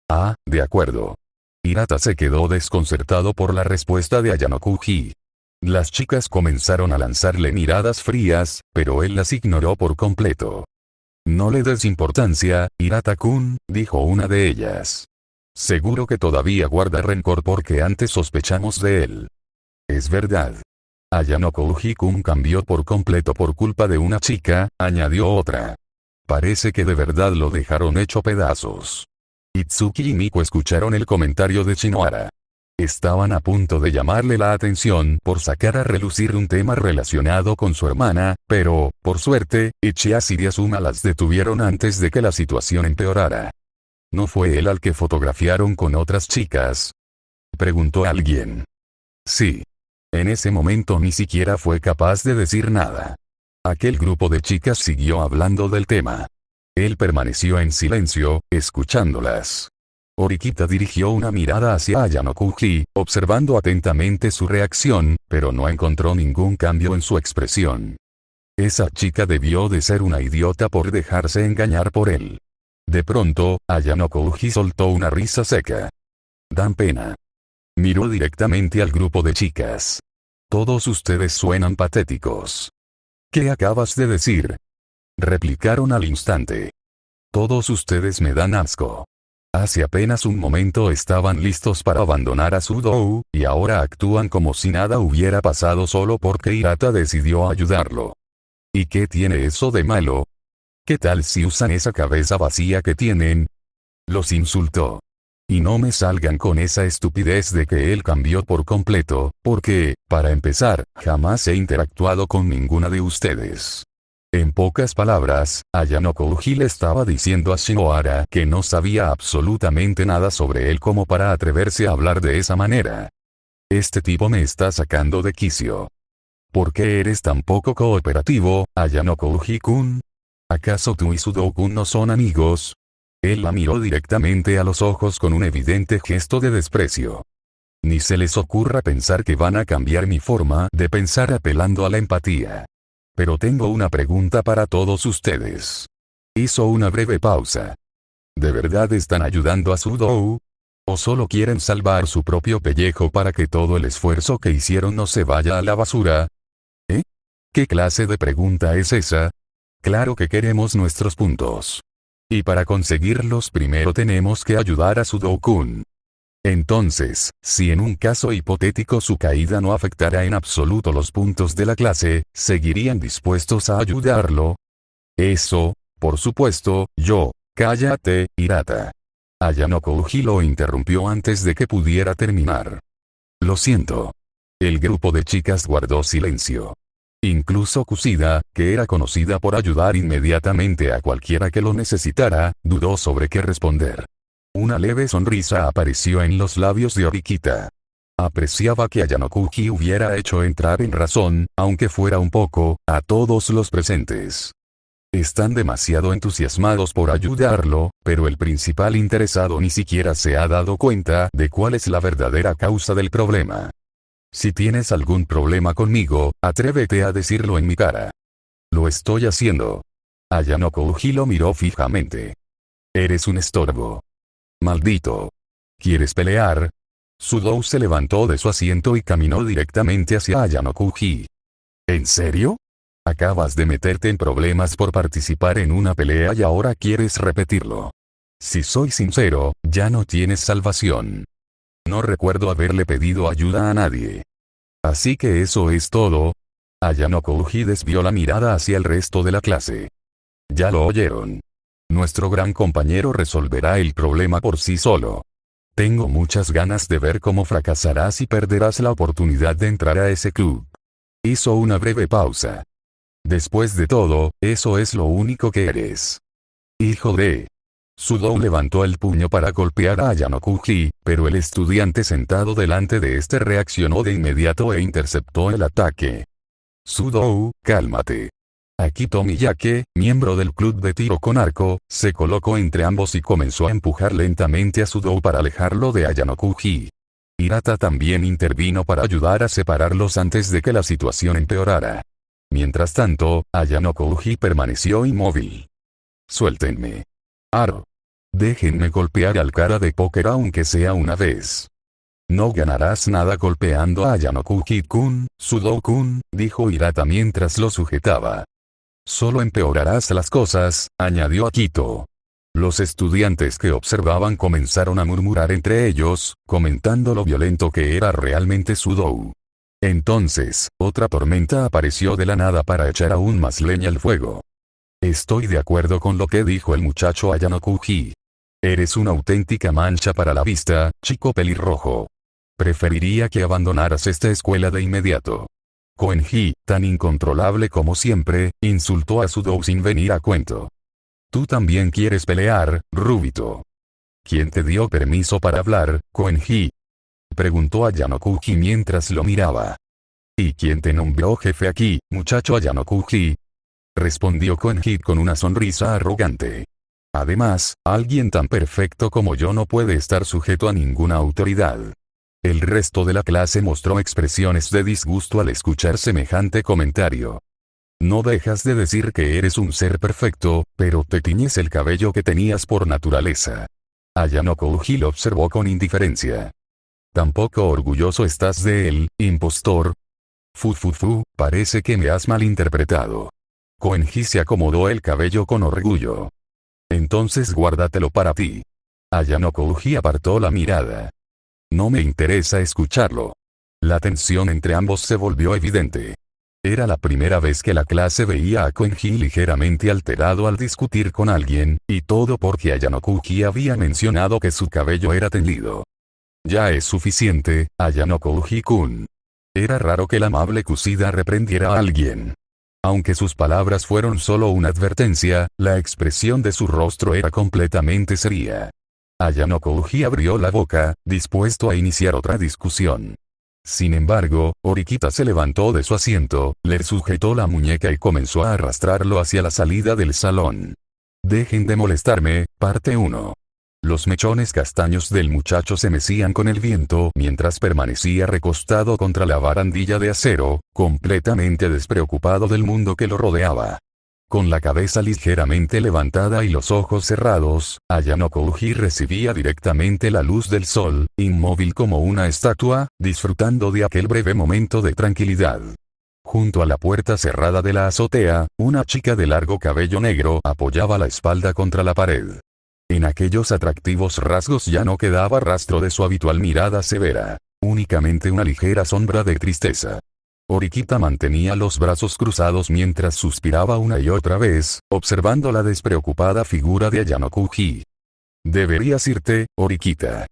Ah, de acuerdo. Hirata se quedó desconcertado por la respuesta de Ayanoko Uji. Las chicas comenzaron a lanzarle miradas frías, pero él las ignoró por completo. No le des importancia, Hirata-kun, dijo una de ellas. Seguro que todavía guarda rencor porque antes sospechamos de él. Es verdad. Ayanoko Uji-kun cambió por completo por culpa de una chica, añadió otra. Parece que de verdad lo dejaron hecho pedazos. Itsuki y Miko escucharon el comentario de Shinohara. Estaban a punto de llamarle la atención por sacar a relucir un tema relacionado con su hermana, pero, por suerte, Ichiashi y Asuma las detuvieron antes de que la situación empeorara. ¿No fue él al que fotografiaron con otras chicas?, preguntó alguien. Sí. En ese momento ni siquiera fue capaz de decir nada. Aquel grupo de chicas siguió hablando del tema. Él permaneció en silencio, escuchándolas. Horikita dirigió una mirada hacia Ayanokuji, observando atentamente su reacción, pero no encontró ningún cambio en su expresión. Esa chica debió de ser una idiota por dejarse engañar por él. De pronto, Ayanokuji soltó una risa seca. Dan pena. Miró directamente al grupo de chicas. Todos ustedes suenan patéticos. ¿Qué acabas de decir?, replicaron al instante. Todos ustedes me dan asco. Hace apenas un momento estaban listos para abandonar a Sudou, y ahora actúan como si nada hubiera pasado solo porque Hirata decidió ayudarlo. ¿Y qué tiene eso de malo? ¿Qué tal si usan esa cabeza vacía que tienen? Los insultó. Y no me salgan con esa estupidez de que él cambió por completo, porque, para empezar, jamás he interactuado con ninguna de ustedes. En pocas palabras, Ayanokuji le estaba diciendo a Shinohara que no sabía absolutamente nada sobre él como para atreverse a hablar de esa manera. Este tipo me está sacando de quicio. ¿Por qué eres tan poco cooperativo, Ayanokuji-kun? ¿Acaso tú y Sudou-kun no son amigos? Él la miró directamente a los ojos con un evidente gesto de desprecio. Ni se les ocurra pensar que van a cambiar mi forma de pensar apelando a la empatía. Pero tengo una pregunta para todos ustedes. Hizo una breve pausa. ¿De verdad están ayudando a Sudou? ¿O solo quieren salvar su propio pellejo para que todo el esfuerzo que hicieron no se vaya a la basura? ¿Eh? ¿Qué clase de pregunta es esa? Claro que queremos nuestros puntos. Y para conseguirlos primero tenemos que ayudar a Sudou-kun. Entonces, si en un caso hipotético su caída no afectara en absoluto los puntos de la clase, ¿seguirían dispuestos a ayudarlo? Eso, por supuesto, yo. Cállate, Hirata. Ayanokuji lo interrumpió antes de que pudiera terminar. Lo siento. El grupo de chicas guardó silencio. Incluso Kusida, que era conocida por ayudar inmediatamente a cualquiera que lo necesitara, dudó sobre qué responder. Una leve sonrisa apareció en los labios de Horikita. Apreciaba que Ayanokuji hubiera hecho entrar en razón, aunque fuera un poco, a todos los presentes. Están demasiado entusiasmados por ayudarlo, pero el principal interesado ni siquiera se ha dado cuenta de cuál es la verdadera causa del problema. Si tienes algún problema conmigo, atrévete a decirlo en mi cara. Lo estoy haciendo. Ayanokuji lo miró fijamente. Eres un estorbo. Maldito. ¿Quieres pelear? Sudou se levantó de su asiento y caminó directamente hacia Ayanokuji. ¿En serio? Acabas de meterte en problemas por participar en una pelea y ahora quieres repetirlo. Si soy sincero, ya no tienes salvación. No recuerdo haberle pedido ayuda a nadie. Así que eso es todo. Ayanokuji desvió la mirada hacia el resto de la clase. Ya lo oyeron. Nuestro gran compañero resolverá el problema por sí solo. Tengo muchas ganas de ver cómo fracasarás y perderás la oportunidad de entrar a ese club. Hizo una breve pausa. Después de todo, eso es lo único que eres. Hijo de... Sudou levantó el puño para golpear a Ayanokuji, pero el estudiante sentado delante de este reaccionó de inmediato e interceptó el ataque. Sudou, cálmate. Akito Miyake, miembro del club de tiro con arco, se colocó entre ambos y comenzó a empujar lentamente a Sudou para alejarlo de Ayanokuji. Hirata también intervino para ayudar a separarlos antes de que la situación empeorara. Mientras tanto, Ayanokuji permaneció inmóvil. Suéltenme. Aro. Déjenme golpear al cara de póker aunque sea una vez. No ganarás nada golpeando a Ayanokuji-kun, Sudou-kun, dijo Hirata mientras lo sujetaba. Solo empeorarás las cosas, añadió Akito. Los estudiantes que observaban comenzaron a murmurar entre ellos, comentando lo violento que era realmente Sudou. Entonces, otra tormenta apareció de la nada para echar aún más leña al fuego. Estoy de acuerdo con lo que dijo el muchacho Ayanokuji. Eres una auténtica mancha para la vista, chico pelirrojo. Preferiría que abandonaras esta escuela de inmediato. Koenji, tan incontrolable como siempre, insultó a Sudou sin venir a cuento. Tú también quieres pelear, Rubito. ¿Quién te dio permiso para hablar, Koenji? Preguntó Ayanokuji mientras lo miraba. ¿Y quién te nombró jefe aquí, muchacho Ayanokuji? Respondió Koenji con una sonrisa arrogante. Además, alguien tan perfecto como yo no puede estar sujeto a ninguna autoridad. El resto de la clase mostró expresiones de disgusto al escuchar semejante comentario. No dejas de decir que eres un ser perfecto, pero te tiñes el cabello que tenías por naturaleza. Ayanokuji lo observó con indiferencia. Tampoco orgulloso estás de él, impostor. Parece que me has malinterpretado. Koenji se acomodó el cabello con orgullo. Entonces guárdatelo para ti. Ayanokuji apartó la mirada. No me interesa escucharlo. La tensión entre ambos se volvió evidente. Era la primera vez que la clase veía a Koenji ligeramente alterado al discutir con alguien, y todo porque Ayanokuji había mencionado que su cabello era teñido. Ya es suficiente, Ayanokuji-kun. Era raro que el amable Kushida reprendiera a alguien. Aunque sus palabras fueron solo una advertencia, la expresión de su rostro era completamente seria. Ayanokuji abrió la boca, dispuesto a iniciar otra discusión. Sin embargo, Horikita se levantó de su asiento, le sujetó la muñeca y comenzó a arrastrarlo hacia la salida del salón. Dejen de molestarme, parte 1. Los mechones castaños del muchacho se mecían con el viento mientras permanecía recostado contra la barandilla de acero, completamente despreocupado del mundo que lo rodeaba. Con la cabeza ligeramente levantada y los ojos cerrados, Ayanokuji recibía directamente la luz del sol, inmóvil como una estatua, disfrutando de aquel breve momento de tranquilidad. Junto a la puerta cerrada de la azotea, una chica de largo cabello negro apoyaba la espalda contra la pared. En aquellos atractivos rasgos ya no quedaba rastro de su habitual mirada severa, únicamente una ligera sombra de tristeza. Horikita mantenía los brazos cruzados mientras suspiraba una y otra vez, observando la despreocupada figura de Ayanokuji. Deberías irte, Horikita.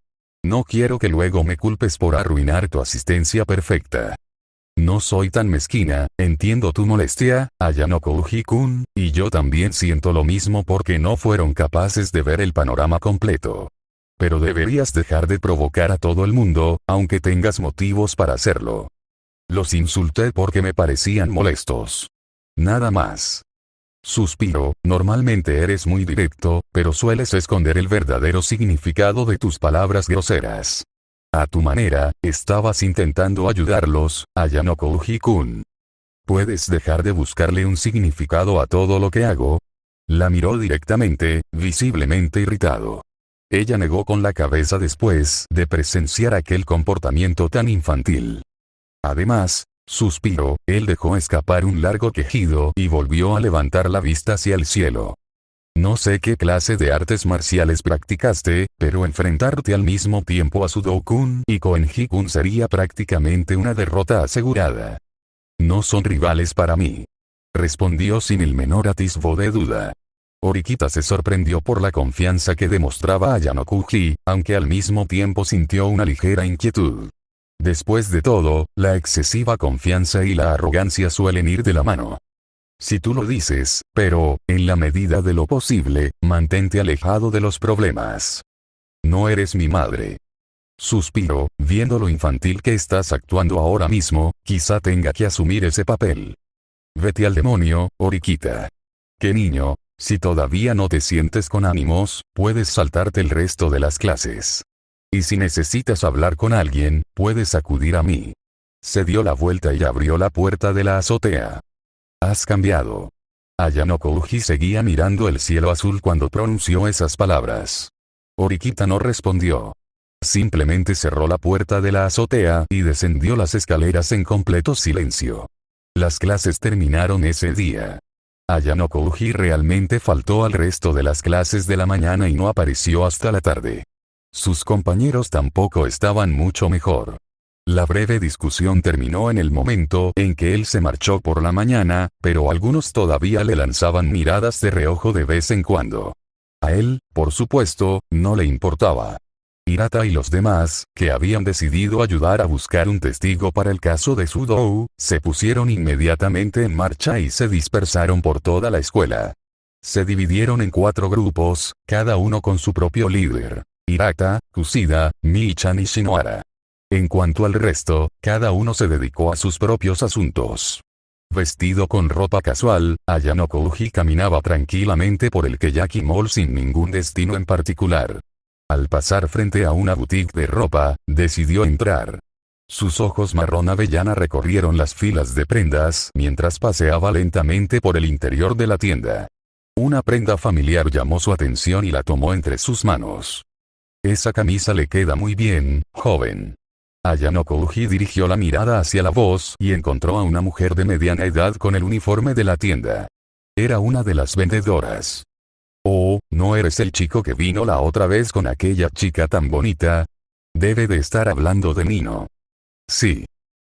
No quiero que luego me culpes por arruinar tu asistencia perfecta. No soy tan mezquina, entiendo tu molestia, Ayanokuji-kun, y yo también siento lo mismo porque no fueron capaces de ver el panorama completo. Pero deberías dejar de provocar a todo el mundo, aunque tengas motivos para hacerlo. Los insulté porque me parecían molestos. Nada más. Suspiro, normalmente eres muy directo, pero sueles esconder el verdadero significado de tus palabras groseras. A tu manera, estabas intentando ayudarlos, Ayanokuji-kun. ¿Puedes dejar de buscarle un significado a todo lo que hago? La miró directamente, visiblemente irritado. Ella negó con la cabeza después de presenciar aquel comportamiento tan infantil. Además, suspiró, él dejó escapar un largo quejido y volvió a levantar la vista hacia el cielo. No sé qué clase de artes marciales practicaste, pero enfrentarte al mismo tiempo a Sudou-kun y Koenji-kun sería prácticamente una derrota asegurada. No son rivales para mí. Respondió sin el menor atisbo de duda. Horikita se sorprendió por la confianza que demostraba Ayanokuji, aunque al mismo tiempo sintió una ligera inquietud. Después de todo, la excesiva confianza y la arrogancia suelen ir de la mano. Si tú lo dices, pero, en la medida de lo posible, mantente alejado de los problemas. No eres mi madre. Suspiro, viendo lo infantil que estás actuando ahora mismo, quizá tenga que asumir ese papel. Vete al demonio, Horikita. ¿Qué niño? Si todavía no te sientes con ánimos, puedes saltarte el resto de las clases. Y si necesitas hablar con alguien, puedes acudir a mí. Se dio la vuelta y abrió la puerta de la azotea. Has cambiado. Ayanokuji seguía mirando el cielo azul cuando pronunció esas palabras. Horikita no respondió. Simplemente cerró la puerta de la azotea y descendió las escaleras en completo silencio. Las clases terminaron ese día. Ayanokuji realmente faltó al resto de las clases de la mañana y no apareció hasta la tarde. Sus compañeros tampoco estaban mucho mejor. La breve discusión terminó en el momento en que él se marchó por la mañana, pero algunos todavía le lanzaban miradas de reojo de vez en cuando. A él, por supuesto, no le importaba. Hirata y los demás, que habían decidido ayudar a buscar un testigo para el caso de Sudou, se pusieron inmediatamente en marcha y se dispersaron por toda la escuela. Se dividieron en 4 grupos, cada uno con su propio líder: Hirata, Kushida, Mii-chan y Shinohara. En cuanto al resto, cada uno se dedicó a sus propios asuntos. Vestido con ropa casual, Ayanoko Uji caminaba tranquilamente por el Keyaki Mall sin ningún destino en particular. Al pasar frente a una boutique de ropa, decidió entrar. Sus ojos marrón avellana recorrieron las filas de prendas mientras paseaba lentamente por el interior de la tienda. Una prenda familiar llamó su atención y la tomó entre sus manos. Esa camisa le queda muy bien, joven. Ayanoko Uji dirigió la mirada hacia la voz y encontró a una mujer de mediana edad con el uniforme de la tienda. Era una de las vendedoras. Oh, ¿no eres el chico que vino la otra vez con aquella chica tan bonita? Debe de estar hablando de Nino. Sí.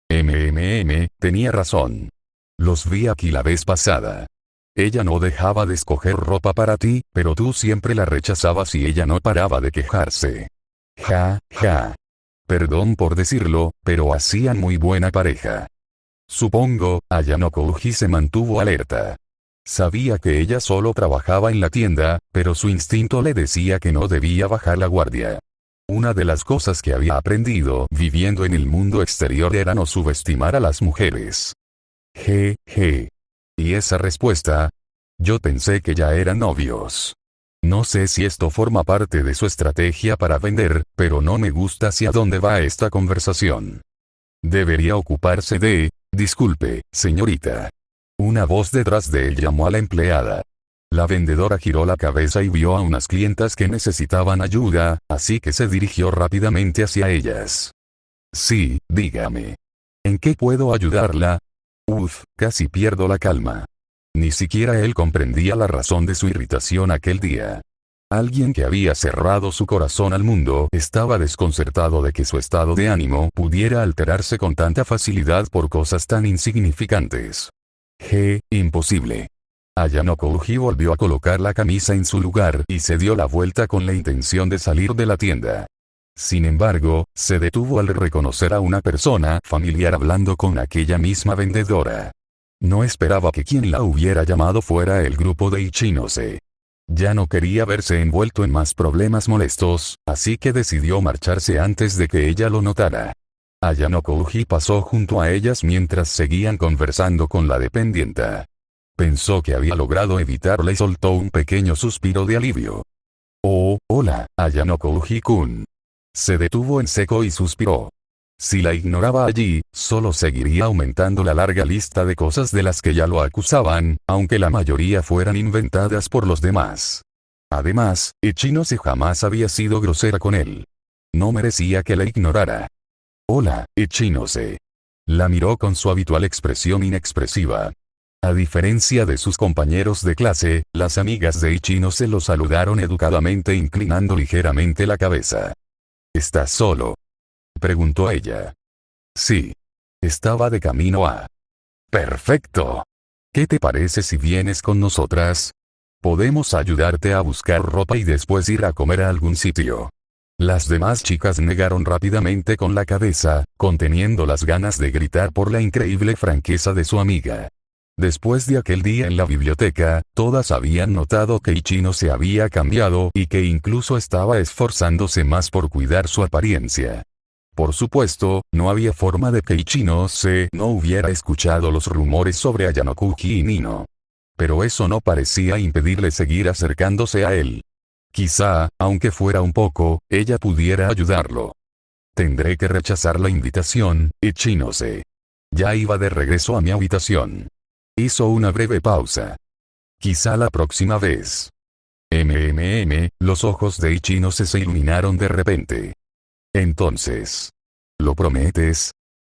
Tenía razón. Los vi aquí la vez pasada. Ella no dejaba de escoger ropa para ti, pero tú siempre la rechazabas y ella no paraba de quejarse. Ja, ja. Perdón por decirlo, pero hacían muy buena pareja. Supongo, Ayanoko Uji se mantuvo alerta. Sabía que ella solo trabajaba en la tienda, pero su instinto le decía que no debía bajar la guardia. Una de las cosas que había aprendido viviendo en el mundo exterior era no subestimar a las mujeres. Je. ¿Y esa respuesta? Yo pensé que ya eran novios. No sé si esto forma parte de su estrategia para vender, pero no me gusta hacia dónde va esta conversación. Debería ocuparse de... Disculpe, señorita. Una voz detrás de él llamó a la empleada. La vendedora giró la cabeza y vio a unas clientas que necesitaban ayuda, así que se dirigió rápidamente hacia ellas. Sí, dígame. ¿En qué puedo ayudarla? Casi pierdo la calma. Ni siquiera él comprendía la razón de su irritación aquel día. Alguien que había cerrado su corazón al mundo estaba desconcertado de que su estado de ánimo pudiera alterarse con tanta facilidad por cosas tan insignificantes. Imposible. Ayanoko Uji volvió a colocar la camisa en su lugar y se dio la vuelta con la intención de salir de la tienda. Sin embargo, se detuvo al reconocer a una persona familiar hablando con aquella misma vendedora. No esperaba que quien la hubiera llamado fuera el grupo de Ichinose. Ya no quería verse envuelto en más problemas molestos, así que decidió marcharse antes de que ella lo notara. Ayanoko Uji pasó junto a ellas mientras seguían conversando con la dependienta. Pensó que había logrado evitarla y soltó un pequeño suspiro de alivio. Oh, hola, Ayanoko Uji-kun. Se detuvo en seco y suspiró. Si la ignoraba allí, solo seguiría aumentando la larga lista de cosas de las que ya lo acusaban, aunque la mayoría fueran inventadas por los demás. Además, Ichinose jamás había sido grosera con él. No merecía que la ignorara. Hola, Ichinose. La miró con su habitual expresión inexpresiva. A diferencia de sus compañeros de clase, las amigas de Ichinose lo saludaron educadamente inclinando ligeramente la cabeza. ¿Estás solo?, preguntó ella. Sí. Estaba de camino a... Perfecto. ¿Qué te parece si vienes con nosotras? Podemos ayudarte a buscar ropa y después ir a comer a algún sitio. Las demás chicas negaron rápidamente con la cabeza, conteniendo las ganas de gritar por la increíble franqueza de su amiga. Después de aquel día en la biblioteca, todas habían notado que Ichino se había cambiado y que incluso estaba esforzándose más por cuidar su apariencia. Por supuesto, no había forma de que Ichinose no hubiera escuchado los rumores sobre Ayanoko Uji y Nino. Pero eso no parecía impedirle seguir acercándose a él. Quizá, aunque fuera un poco, ella pudiera ayudarlo. Tendré que rechazar la invitación, Ichinose. Ya iba de regreso a mi habitación. Hizo una breve pausa. Quizá la próxima vez. Los ojos de Ichinose se iluminaron de repente. Entonces. ¿Lo prometes?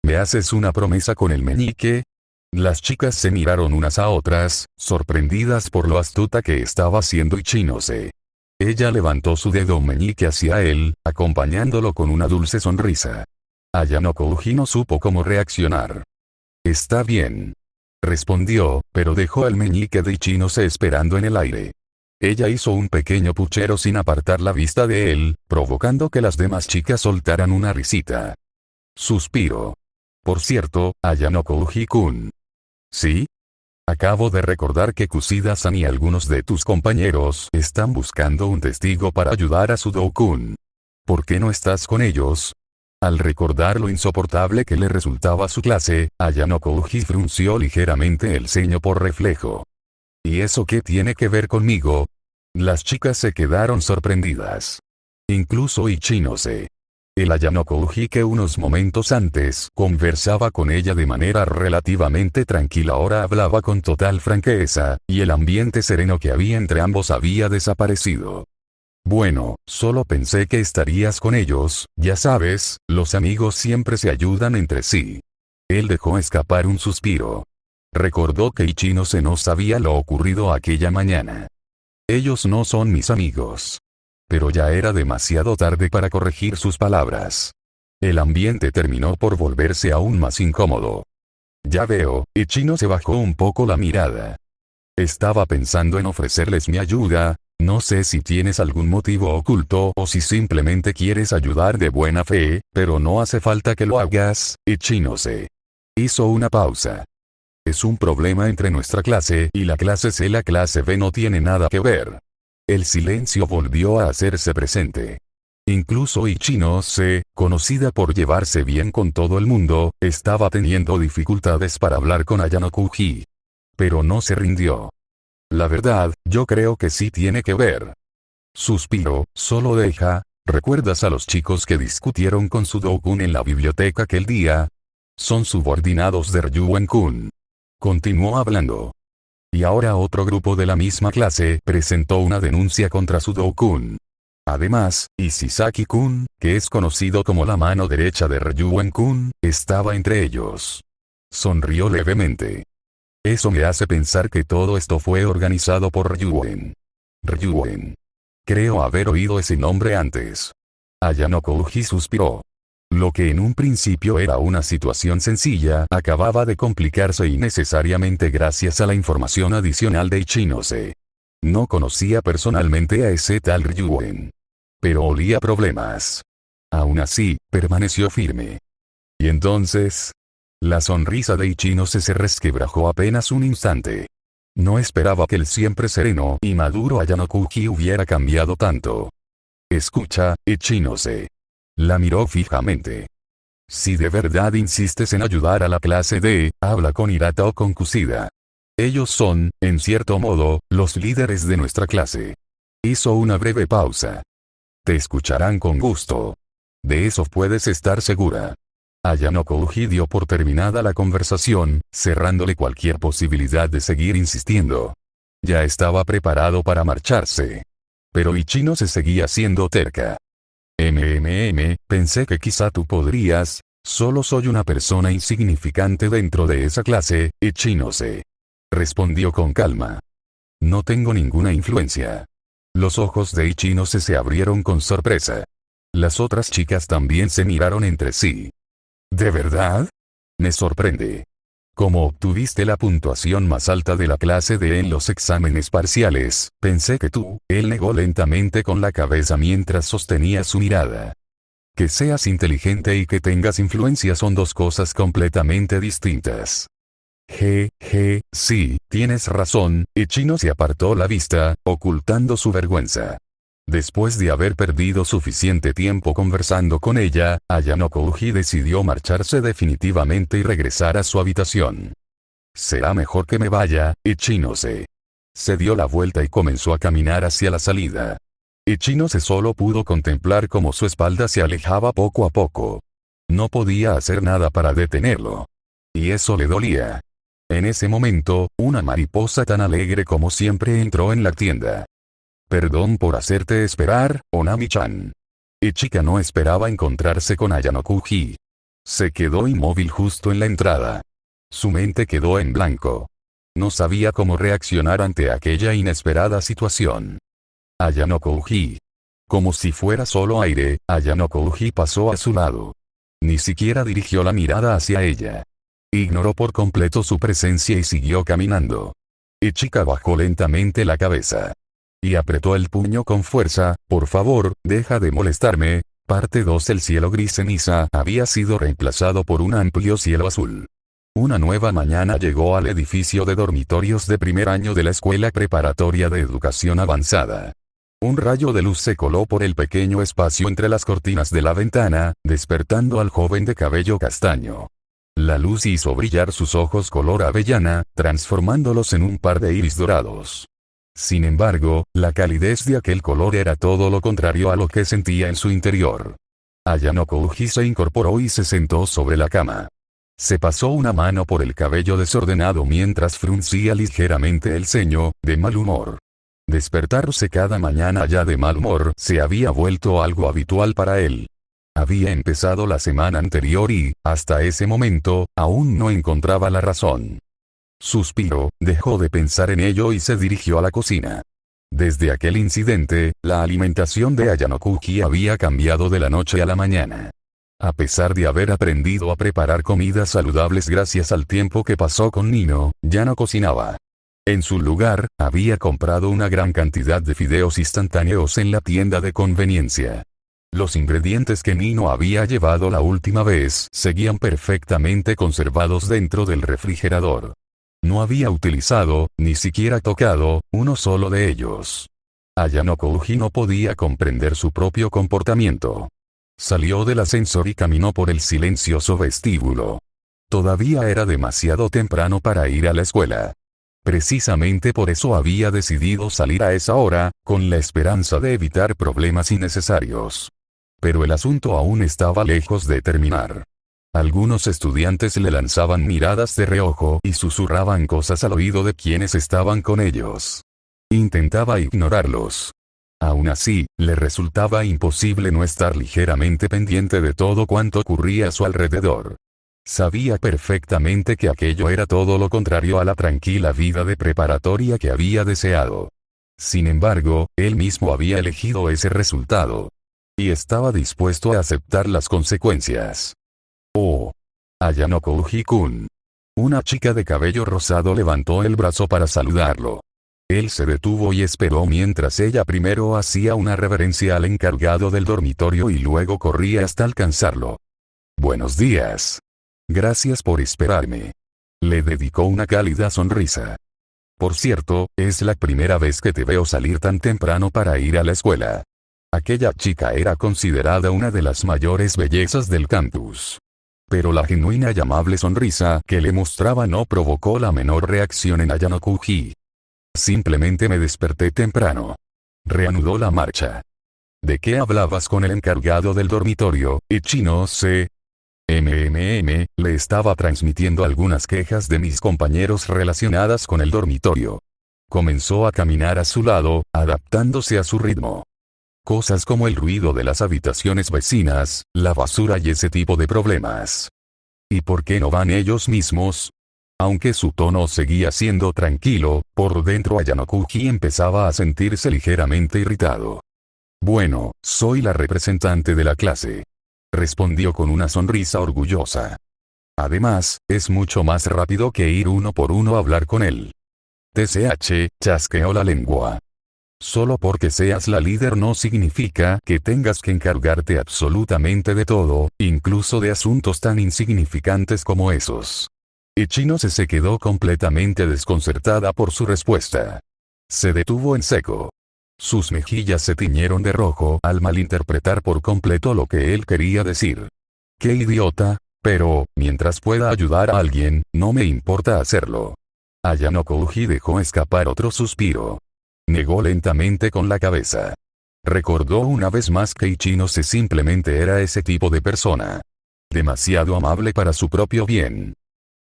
¿Me haces una promesa con el meñique? Las chicas se miraron unas a otras, sorprendidas por lo astuta que estaba haciendo Ichinose. Ella levantó su dedo meñique hacia él, acompañándolo con una dulce sonrisa. Ayano Uji no supo cómo reaccionar. Está bien, respondió, pero dejó el meñique de Ichinose esperando en el aire. Ella hizo un pequeño puchero sin apartar la vista de él, provocando que las demás chicas soltaran una risita. Suspiro. Por cierto, Ayano Uji-kun. ¿Sí? Acabo de recordar que Kusida-san y algunos de tus compañeros están buscando un testigo para ayudar a Sudo-kun. ¿Por qué no estás con ellos? Al recordar lo insoportable que le resultaba su clase, Ayano Uji frunció ligeramente el ceño por reflejo. ¿Y eso qué tiene que ver conmigo? Las chicas se quedaron sorprendidas. Incluso Ichinose. El Ayano Uji que unos momentos antes conversaba con ella de manera relativamente tranquila ahora hablaba con total franqueza, y el ambiente sereno que había entre ambos había desaparecido. Bueno, solo pensé que estarías con ellos, ya sabes, los amigos siempre se ayudan entre sí. Él dejó escapar un suspiro. Recordó que Ichinose no sabía lo ocurrido aquella mañana. Ellos no son mis amigos. Pero ya era demasiado tarde para corregir sus palabras. El ambiente terminó por volverse aún más incómodo. Ya veo, Ichinose bajó un poco la mirada. Estaba pensando en ofrecerles mi ayuda. No sé si tienes algún motivo oculto o si simplemente quieres ayudar de buena fe, pero no hace falta que lo hagas, Ichinose. Hizo una pausa. Es un problema entre nuestra clase y la clase C. La clase B no tiene nada que ver. El silencio volvió a hacerse presente. Incluso Ichinose, conocida por llevarse bien con todo el mundo, estaba teniendo dificultades para hablar con Ayano Uji. Pero no se rindió. La verdad, yo creo que sí tiene que ver. Suspiró, solo deja. ¿Recuerdas a los chicos que discutieron con Sudo-kun en la biblioteca aquel día? Son subordinados de Ryuen-kun. Continuó hablando. Y ahora otro grupo de la misma clase presentó una denuncia contra Sudo-kun. Además, Ishisaki-kun, que es conocido como la mano derecha de Ryuen-kun, estaba entre ellos. Sonrió levemente. Eso me hace pensar que todo esto fue organizado por Ryuen. Ryuen. Creo haber oído ese nombre antes. Ayano Uji suspiró. Lo que en un principio era una situación sencilla acababa de complicarse innecesariamente gracias a la información adicional de Ichinose. No conocía personalmente a ese tal Ryuen. Pero olía problemas. Aún así, permaneció firme. ¿Y entonces? La sonrisa de Ichinose se resquebrajó apenas un instante. No esperaba que el siempre sereno y maduro Ayano Uji hubiera cambiado tanto. Escucha, Ichinose. La miró fijamente. Si de verdad insistes en ayudar a la clase D, habla con Hirata o con Kusida. Ellos son, en cierto modo, los líderes de nuestra clase. Hizo una breve pausa. Te escucharán con gusto. De eso puedes estar segura. Ayano Uji dio por terminada la conversación, cerrándole cualquier posibilidad de seguir insistiendo. Ya estaba preparado para marcharse. Pero Ichinose seguía siendo terca. Pensé que quizá tú podrías. Solo soy una persona insignificante dentro de esa clase, Ichinose. Respondió con calma. No tengo ninguna influencia. Los ojos de Ichinose se abrieron con sorpresa. Las otras chicas también se miraron entre sí. ¿De verdad? Me sorprende. Como obtuviste la puntuación más alta de la clase D en los exámenes parciales, pensé que tú. Él negó lentamente con la cabeza mientras sostenía su mirada. Que seas inteligente y que tengas influencia son dos cosas completamente distintas. Sí, tienes razón, Ichinose apartó la vista, ocultando su vergüenza. Después de haber perdido suficiente tiempo conversando con ella, Ayano Uji decidió marcharse definitivamente y regresar a su habitación. Será mejor que me vaya, Ichinose. Se dio la vuelta y comenzó a caminar hacia la salida. Ichinose solo pudo contemplar cómo su espalda se alejaba poco a poco. No podía hacer nada para detenerlo. Y eso le dolía. En ese momento, una mariposa tan alegre como siempre entró en la tienda. Perdón por hacerte esperar, Onami-chan. Ichika no esperaba encontrarse con Ayano Uji. Se quedó inmóvil justo en la entrada. Su mente quedó en blanco. No sabía cómo reaccionar ante aquella inesperada situación. Ayano Uji. Como si fuera solo aire, Ayano Uji pasó a su lado. Ni siquiera dirigió la mirada hacia ella. Ignoró por completo su presencia y siguió caminando. Ichika bajó lentamente la cabeza. Y apretó el puño con fuerza. Por favor, deja de molestarme. Parte 2. El cielo gris ceniza había sido reemplazado por un amplio cielo azul. Una nueva mañana llegó al edificio de dormitorios de primer año de la Escuela Preparatoria de Educación Avanzada. Un rayo de luz se coló por el pequeño espacio entre las cortinas de la ventana, despertando al joven de cabello castaño. La luz hizo brillar sus ojos color avellana, transformándolos en un par de iris dorados. Sin embargo, la calidez de aquel color era todo lo contrario a lo que sentía en su interior. Ayano Kouji se incorporó y se sentó sobre la cama. Se pasó una mano por el cabello desordenado mientras fruncía ligeramente el ceño, de mal humor. Despertarse cada mañana ya de mal humor se había vuelto algo habitual para él. Había empezado la semana anterior y, hasta ese momento, aún no encontraba la razón. Suspiró, dejó de pensar en ello y se dirigió a la cocina. Desde aquel incidente, la alimentación de Ayano Kouji había cambiado de la noche a la mañana. A pesar de haber aprendido a preparar comidas saludables gracias al tiempo que pasó con Nino, ya no cocinaba. En su lugar, había comprado una gran cantidad de fideos instantáneos en la tienda de conveniencia. Los ingredientes que Nino había llevado la última vez seguían perfectamente conservados dentro del refrigerador. No había utilizado, ni siquiera tocado, uno solo de ellos. Ayano Kouji no podía comprender su propio comportamiento. Salió del ascensor y caminó por el silencioso vestíbulo. Todavía era demasiado temprano para ir a la escuela. Precisamente por eso había decidido salir a esa hora, con la esperanza de evitar problemas innecesarios. Pero el asunto aún estaba lejos de terminar. Algunos estudiantes le lanzaban miradas de reojo y susurraban cosas al oído de quienes estaban con ellos. Intentaba ignorarlos. Aún así, le resultaba imposible no estar ligeramente pendiente de todo cuanto ocurría a su alrededor. Sabía perfectamente que aquello era todo lo contrario a la tranquila vida de preparatoria que había deseado. Sin embargo, él mismo había elegido ese resultado. Y estaba dispuesto a aceptar las consecuencias. Oh. Ayano Kouji-kun. Una chica de cabello rosado levantó el brazo para saludarlo. Él se detuvo y esperó mientras ella primero hacía una reverencia al encargado del dormitorio y luego corría hasta alcanzarlo. Buenos días. Gracias por esperarme. Le dedicó una cálida sonrisa. Por cierto, es la primera vez que te veo salir tan temprano para ir a la escuela. Aquella chica era considerada una de las mayores bellezas del campus. Pero la genuina y amable sonrisa que le mostraba no provocó la menor reacción en Ayano Kouji. Simplemente me desperté temprano. Reanudó la marcha. ¿De qué hablabas con el encargado del dormitorio, Ichino se? Le estaba transmitiendo algunas quejas de mis compañeros relacionadas con el dormitorio. Comenzó a caminar a su lado, adaptándose a su ritmo. Cosas como el ruido de las habitaciones vecinas, la basura y ese tipo de problemas. ¿Y por qué no van ellos mismos? Aunque su tono seguía siendo tranquilo, por dentro Ayano Kouji empezaba a sentirse ligeramente irritado. Bueno, soy la representante de la clase. Respondió con una sonrisa orgullosa. Además, es mucho más rápido que ir uno por uno a hablar con él. TCH, chasqueó la lengua. Solo porque seas la líder no significa que tengas que encargarte absolutamente de todo, incluso de asuntos tan insignificantes como esos. Ichino se quedó completamente desconcertada por su respuesta. Se detuvo en seco. Sus mejillas se tiñeron de rojo al malinterpretar por completo lo que él quería decir. ¡Qué idiota! Pero, mientras pueda ayudar a alguien, no me importa hacerlo. Ayano Kouji dejó escapar otro suspiro. Negó lentamente con la cabeza. Recordó una vez más que Ichino simplemente era ese tipo de persona. Demasiado amable para su propio bien.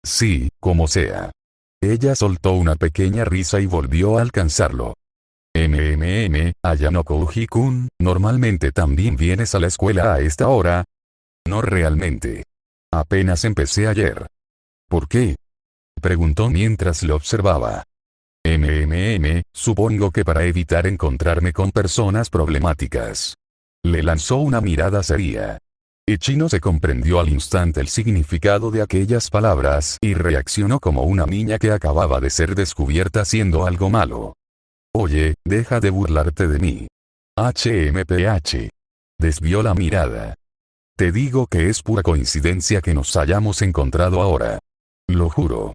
Sí, como sea. Ella soltó una pequeña risa y volvió a alcanzarlo. Ayano Kouji-kun, ¿normalmente también vienes a la escuela a esta hora? No realmente. Apenas empecé ayer. ¿Por qué? Preguntó mientras lo observaba. Supongo que para evitar encontrarme con personas problemáticas. Le lanzó una mirada seria. Ichino se comprendió al instante el significado de aquellas palabras y reaccionó como una niña que acababa de ser descubierta haciendo algo malo. Oye, deja de burlarte de mí. HMPH. Desvió la mirada. Te digo que es pura coincidencia que nos hayamos encontrado ahora. Lo juro.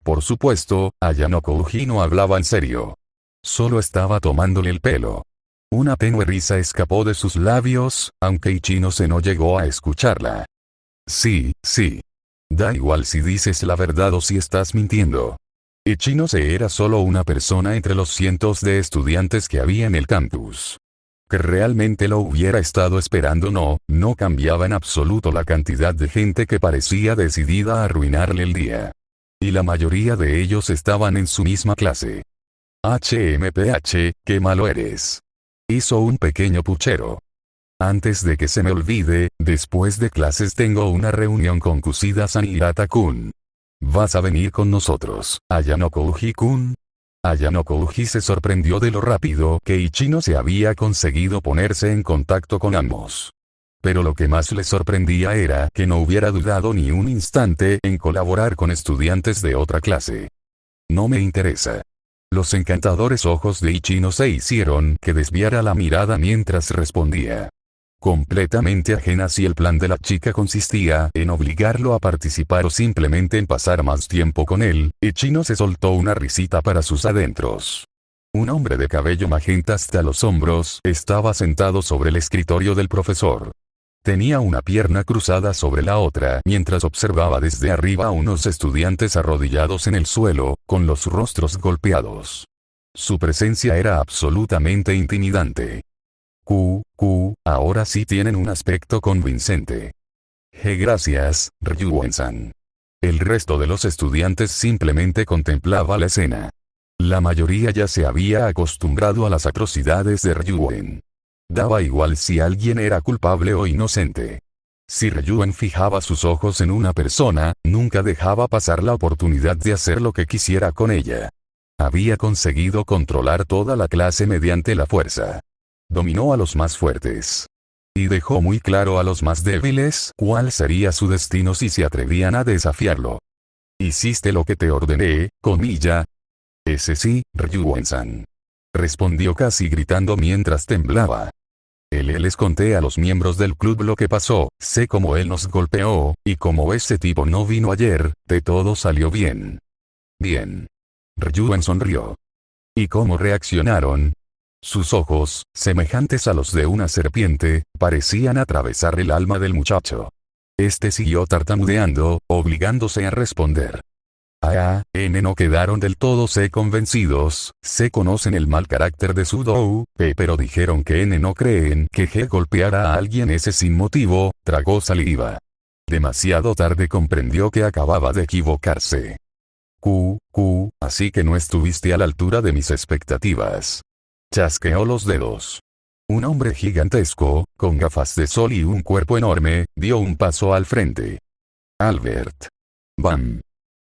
Por supuesto, Ayanoko Uji no hablaba en serio. Solo estaba tomándole el pelo. Una tenue risa escapó de sus labios, aunque Ichinose no llegó a escucharla. Sí, sí. Da igual si dices la verdad o si estás mintiendo. Ichinose era solo una persona entre los cientos de estudiantes que había en el campus. Que realmente lo hubiera estado esperando no cambiaba en absoluto la cantidad de gente que parecía decidida a arruinarle el día. Y la mayoría de ellos estaban en su misma clase. HMPH, qué malo eres. Hizo un pequeño puchero. Antes de que se me olvide, después de clases tengo una reunión con Kusida-san y Hirata-kun. ¿Vas a venir con nosotros, Ayanoko Uji-kun? Ayanoko Uji se sorprendió de lo rápido que Ichino se había conseguido ponerse en contacto con ambos. Pero lo que más le sorprendía era que no hubiera dudado ni un instante en colaborar con estudiantes de otra clase. No me interesa. Los encantadores ojos de Ichino se hicieron que desviara la mirada mientras respondía. Completamente ajena si el plan de la chica consistía en obligarlo a participar o simplemente en pasar más tiempo con él, Ichino se soltó una risita para sus adentros. Un hombre de cabello magenta hasta los hombros estaba sentado sobre el escritorio del profesor. Tenía una pierna cruzada sobre la otra mientras observaba desde arriba a unos estudiantes arrodillados en el suelo, con los rostros golpeados. Su presencia era absolutamente intimidante. Ahora sí tienen un aspecto convincente. Gracias, Ryuen-san. El resto de los estudiantes simplemente contemplaba la escena. La mayoría ya se había acostumbrado a las atrocidades de Ryuen. Daba igual si alguien era culpable o inocente. Si Ryuen fijaba sus ojos en una persona, nunca dejaba pasar la oportunidad de hacer lo que quisiera con ella. Había conseguido controlar toda la clase mediante la fuerza. Dominó a los más fuertes. Y dejó muy claro a los más débiles cuál sería su destino si se atrevían a desafiarlo. Hiciste lo que te ordené, comilla. Ese sí, Ryuen-san. Respondió casi gritando mientras temblaba. Les conté a los miembros del club lo que pasó, sé cómo él nos golpeó, y como ese tipo no vino ayer, todo salió bien. Bien. Ryuen sonrió. ¿Y cómo reaccionaron? Sus ojos, semejantes a los de una serpiente, parecían atravesar el alma del muchacho. Este siguió tartamudeando, obligándose a responder. No quedaron del todo convencidos, se conocen el mal carácter de Sudou, pero dijeron que no creen que G golpeara a alguien ese sin motivo, tragó saliva. Demasiado tarde comprendió que acababa de equivocarse. Así que no estuviste a la altura de mis expectativas. Chasqueó los dedos. Un hombre gigantesco, con gafas de sol y un cuerpo enorme, dio un paso al frente. Albert. Bam.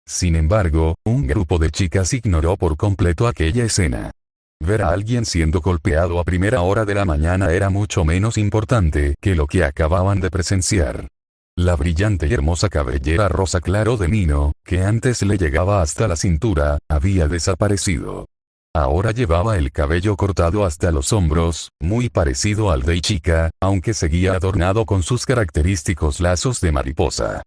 Sin embargo, un grupo de chicas ignoró por completo aquella escena. Ver a alguien siendo golpeado a primera hora de la mañana era mucho menos importante que lo que acababan de presenciar. La brillante y hermosa cabellera rosa claro de Nino, que antes le llegaba hasta la cintura, había desaparecido. Ahora llevaba el cabello cortado hasta los hombros, muy parecido al de Ichika, aunque seguía adornado con sus característicos lazos de mariposa.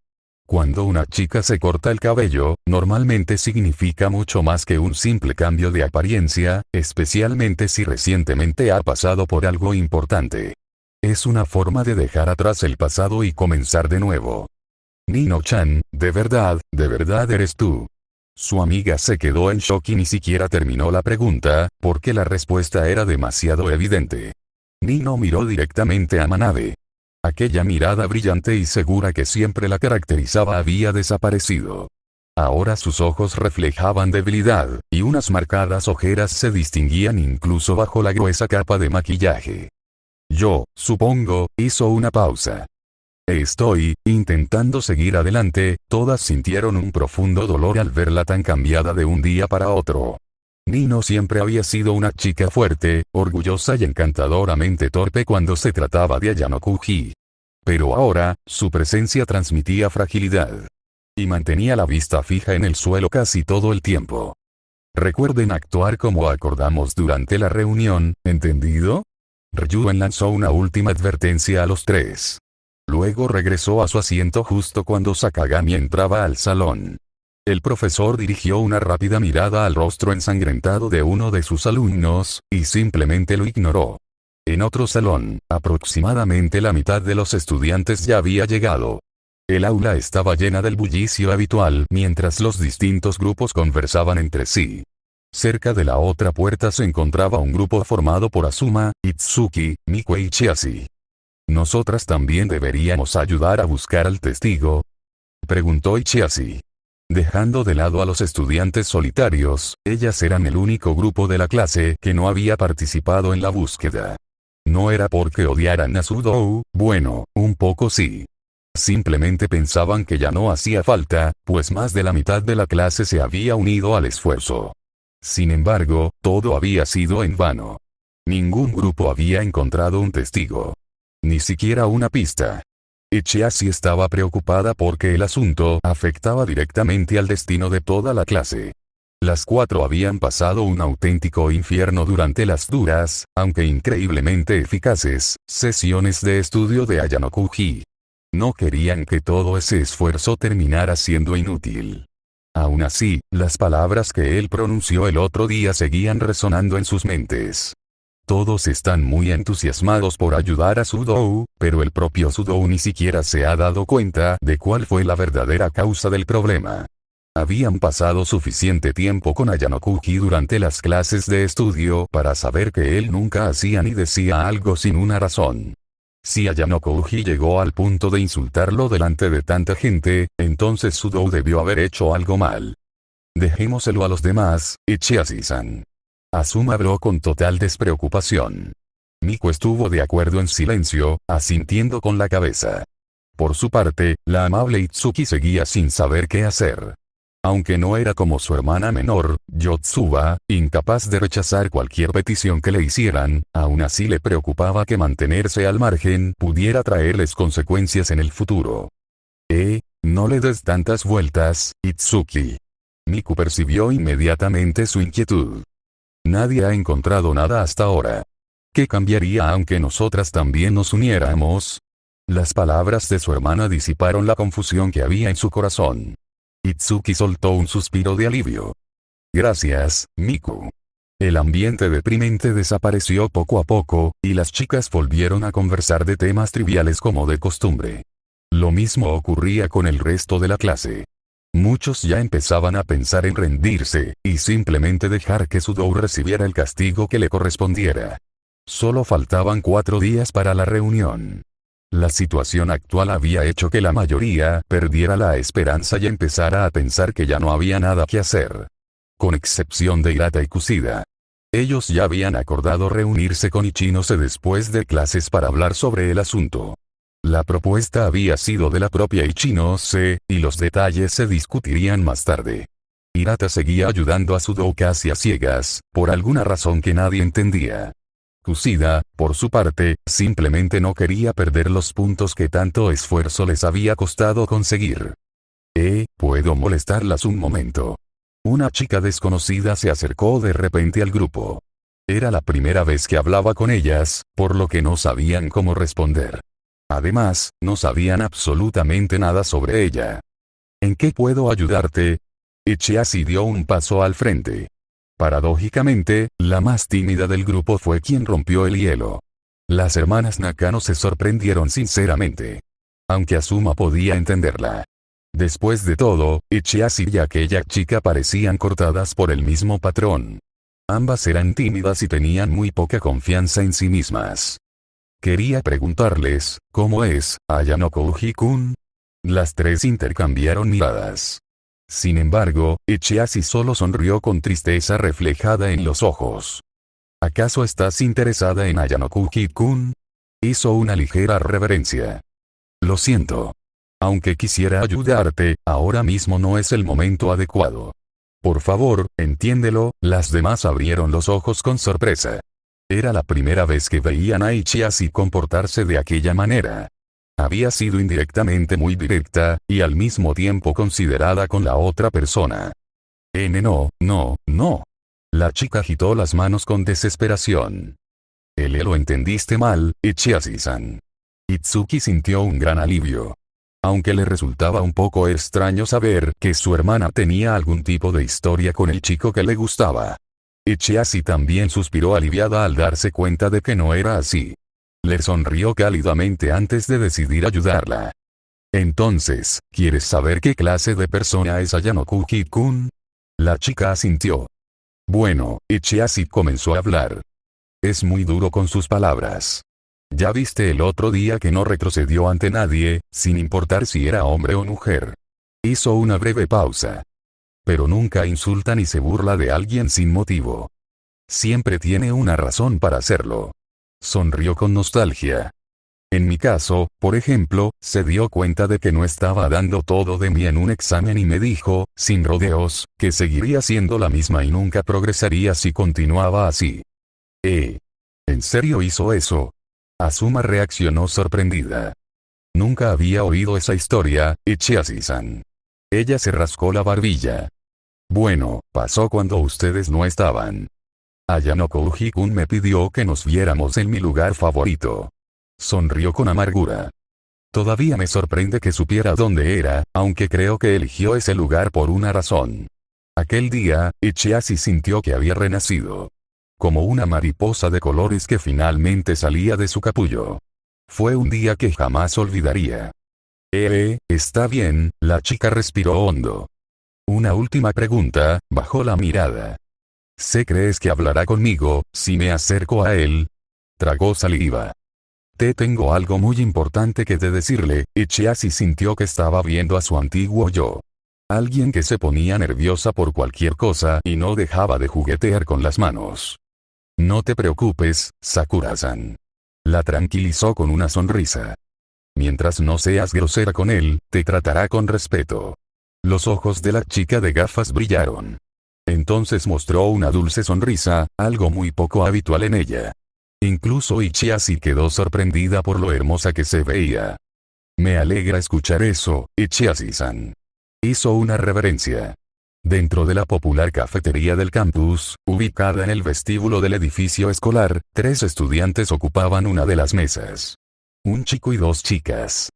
Cuando una chica se corta el cabello, normalmente significa mucho más que un simple cambio de apariencia, especialmente si recientemente ha pasado por algo importante. Es una forma de dejar atrás el pasado y comenzar de nuevo. Nino-chan, ¿de verdad eres tú? Su amiga se quedó en shock y ni siquiera terminó la pregunta, porque la respuesta era demasiado evidente. Nino miró directamente a Manabe. Aquella mirada brillante y segura que siempre la caracterizaba había desaparecido. Ahora sus ojos reflejaban debilidad, y unas marcadas ojeras se distinguían incluso bajo la gruesa capa de maquillaje. Yo, supongo, hizo una pausa. Estoy intentando seguir adelante, todas sintieron un profundo dolor al verla tan cambiada de un día para otro. Nino siempre había sido una chica fuerte, orgullosa y encantadoramente torpe cuando se trataba de Ayanoko Uji. Pero ahora, su presencia transmitía fragilidad. Y mantenía la vista fija en el suelo casi todo el tiempo. Recuerden actuar como acordamos durante la reunión, ¿entendido? Ryuen lanzó una última advertencia a los tres. Luego regresó a su asiento justo cuando Sakagami entraba al salón. El profesor dirigió una rápida mirada al rostro ensangrentado de uno de sus alumnos, y simplemente lo ignoró. En otro salón, aproximadamente la mitad de los estudiantes ya había llegado. El aula estaba llena del bullicio habitual mientras los distintos grupos conversaban entre sí. Cerca de la otra puerta se encontraba un grupo formado por Azuma, Itsuki, Miku y Chiasi. ¿Nosotras también deberíamos ayudar a buscar al testigo?, preguntó Chiasi. Dejando de lado a los estudiantes solitarios, ellas eran el único grupo de la clase que no había participado en la búsqueda. No era porque odiaran a Sudou, bueno, un poco sí. Simplemente pensaban que ya no hacía falta, pues más de la mitad de la clase se había unido al esfuerzo. Sin embargo, todo había sido en vano. Ningún grupo había encontrado un testigo. Ni siquiera una pista. Chiasi estaba preocupada porque el asunto afectaba directamente al destino de toda la clase. Las cuatro habían pasado un auténtico infierno durante las duras, aunque increíblemente eficaces, sesiones de estudio de Ayanokuji. No querían que todo ese esfuerzo terminara siendo inútil. Aún así, las palabras que él pronunció el otro día seguían resonando en sus mentes. Todos están muy entusiasmados por ayudar a Sudou, pero el propio Sudou ni siquiera se ha dado cuenta de cuál fue la verdadera causa del problema. Habían pasado suficiente tiempo con Ayanokuji durante las clases de estudio para saber que él nunca hacía ni decía algo sin una razón. Si Ayanokuji llegó al punto de insultarlo delante de tanta gente, entonces Sudou debió haber hecho algo mal. Dejémoselo a los demás, Chiasi-san. Azuma habló con total despreocupación. Miku estuvo de acuerdo en silencio, asintiendo con la cabeza. Por su parte, la amable Itsuki seguía sin saber qué hacer. Aunque no era como su hermana menor, Yotsuba, incapaz de rechazar cualquier petición que le hicieran, aún así le preocupaba que mantenerse al margen pudiera traerles consecuencias en el futuro. No le des tantas vueltas, Itsuki. Miku percibió inmediatamente su inquietud. Nadie ha encontrado nada hasta ahora. ¿Qué cambiaría aunque nosotras también nos uniéramos? Las palabras de su hermana disiparon la confusión que había en su corazón. Itsuki soltó un suspiro de alivio. Gracias, Miku. El ambiente deprimente desapareció poco a poco, y las chicas volvieron a conversar de temas triviales como de costumbre. Lo mismo ocurría con el resto de la clase. Muchos ya empezaban a pensar en rendirse, y simplemente dejar que Sudou recibiera el castigo que le correspondiera. Solo faltaban 4 días para la reunión. La situación actual había hecho que la mayoría perdiera la esperanza y empezara a pensar que ya no había nada que hacer. Con excepción de Hirata y Kushida. Ellos ya habían acordado reunirse con Ichinose después de clases para hablar sobre el asunto. La propuesta había sido de la propia Ichinose, y los detalles se discutirían más tarde. Hirata seguía ayudando a Sudou casi a ciegas, por alguna razón que nadie entendía. Kushida, por su parte, simplemente no quería perder los puntos que tanto esfuerzo les había costado conseguir. ¿Puedo molestarlas un momento? Una chica desconocida se acercó de repente al grupo. Era la primera vez que hablaba con ellas, por lo que no sabían cómo responder. Además, no sabían absolutamente nada sobre ella. ¿En qué puedo ayudarte? Chiasi dio un paso al frente. Paradójicamente, la más tímida del grupo fue quien rompió el hielo. Las hermanas Nakano se sorprendieron sinceramente. Aunque Azuma podía entenderla. Después de todo, Chiasi y aquella chica parecían cortadas por el mismo patrón. Ambas eran tímidas y tenían muy poca confianza en sí mismas. Quería preguntarles, ¿cómo es, Ayanokuji-kun? Las tres intercambiaron miradas. Sin embargo, Chiasi solo sonrió con tristeza reflejada en los ojos. ¿Acaso estás interesada en Ayanokuji-kun? Hizo una ligera reverencia. Lo siento. Aunque quisiera ayudarte, ahora mismo no es el momento adecuado. Por favor, entiéndelo. Las demás abrieron los ojos con sorpresa. Era la primera vez que veían a Chiasi comportarse de aquella manera. Había sido indirectamente muy directa, y al mismo tiempo considerada con la otra persona. No, no, no. La chica agitó las manos con desesperación. Lo entendiste mal, Ichiasi-san. Itsuki sintió un gran alivio. Aunque le resultaba un poco extraño saber que su hermana tenía algún tipo de historia con el chico que le gustaba. Ichiasi también suspiró aliviada al darse cuenta de que no era así. Le sonrió cálidamente antes de decidir ayudarla. Entonces, ¿quieres saber qué clase de persona es Ayanokuji-kun? La chica asintió. Bueno, Ichiasi comenzó a hablar. Es muy duro con sus palabras. Ya viste el otro día que no retrocedió ante nadie, sin importar si era hombre o mujer. Hizo una breve pausa. Pero nunca insulta ni se burla de alguien sin motivo. Siempre tiene una razón para hacerlo. Sonrió con nostalgia. En mi caso, por ejemplo, se dio cuenta de que no estaba dando todo de mí en un examen y me dijo, sin rodeos, que seguiría siendo la misma y nunca progresaría si continuaba así. ¿En serio hizo eso? Asuma reaccionó sorprendida. Nunca había oído esa historia, Ichiasi-san. Ella se rascó la barbilla. Bueno, pasó cuando ustedes no estaban. Ayanokuji-kun me pidió que nos viéramos en mi lugar favorito. Sonrió con amargura. Todavía me sorprende que supiera dónde era, aunque creo que eligió ese lugar por una razón. Aquel día, Ichiasi sintió que había renacido. Como una mariposa de colores que finalmente salía de su capullo. Fue un día que jamás olvidaría. Está bien, la chica respiró hondo. Una última pregunta, bajó la mirada. ¿Crees que hablará conmigo, si me acerco a él? Tragó saliva. Tengo algo muy importante que decirle, Ichiasi sintió que estaba viendo a su antiguo yo. Alguien que se ponía nerviosa por cualquier cosa y no dejaba de juguetear con las manos. No te preocupes, Sakura-san. La tranquilizó con una sonrisa. Mientras no seas grosera con él, te tratará con respeto. Los ojos de la chica de gafas brillaron. Entonces mostró una dulce sonrisa, algo muy poco habitual en ella. Incluso Ichiasi quedó sorprendida por lo hermosa que se veía. Me alegra escuchar eso, Ichiasi-san. Hizo una reverencia. Dentro de la popular cafetería del campus, ubicada en el vestíbulo del edificio escolar, 3 estudiantes ocupaban una de las mesas. Un chico y 2 chicas.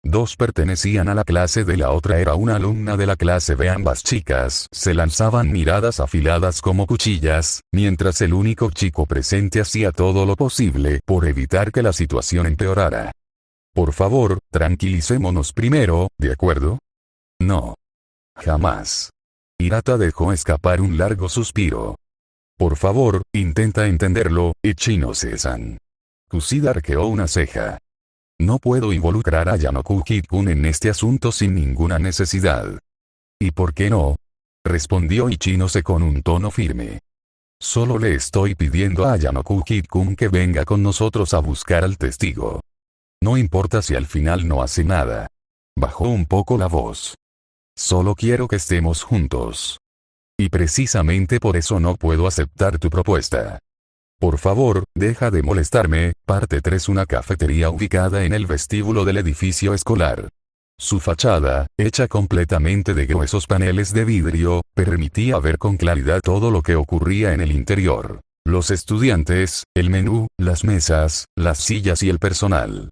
2 pertenecían a la clase de la otra era una alumna de la clase B. Ambas chicas se lanzaban miradas afiladas como cuchillas, mientras el único chico presente hacía todo lo posible por evitar que la situación empeorara. Por favor, tranquilicémonos primero, ¿de acuerdo? No. Jamás. Hirata dejó escapar un largo suspiro. Por favor, intenta entenderlo, Ichinose-san. Kusida arqueó una ceja. No puedo involucrar a Ayanokuji-kun en este asunto sin ninguna necesidad. ¿Y por qué no? Respondió Ichinose con un tono firme. Solo le estoy pidiendo a Ayanokuji-kun que venga con nosotros a buscar al testigo. No importa si al final no hace nada. Bajó un poco la voz. Solo quiero que estemos juntos. Y precisamente por eso no puedo aceptar tu propuesta. Por favor, deja de molestarme. Parte 3. Una cafetería ubicada en el vestíbulo del edificio escolar. Su fachada, hecha completamente de gruesos paneles de vidrio, permitía ver con claridad todo lo que ocurría en el interior. Los estudiantes, el menú, las mesas, las sillas y el personal.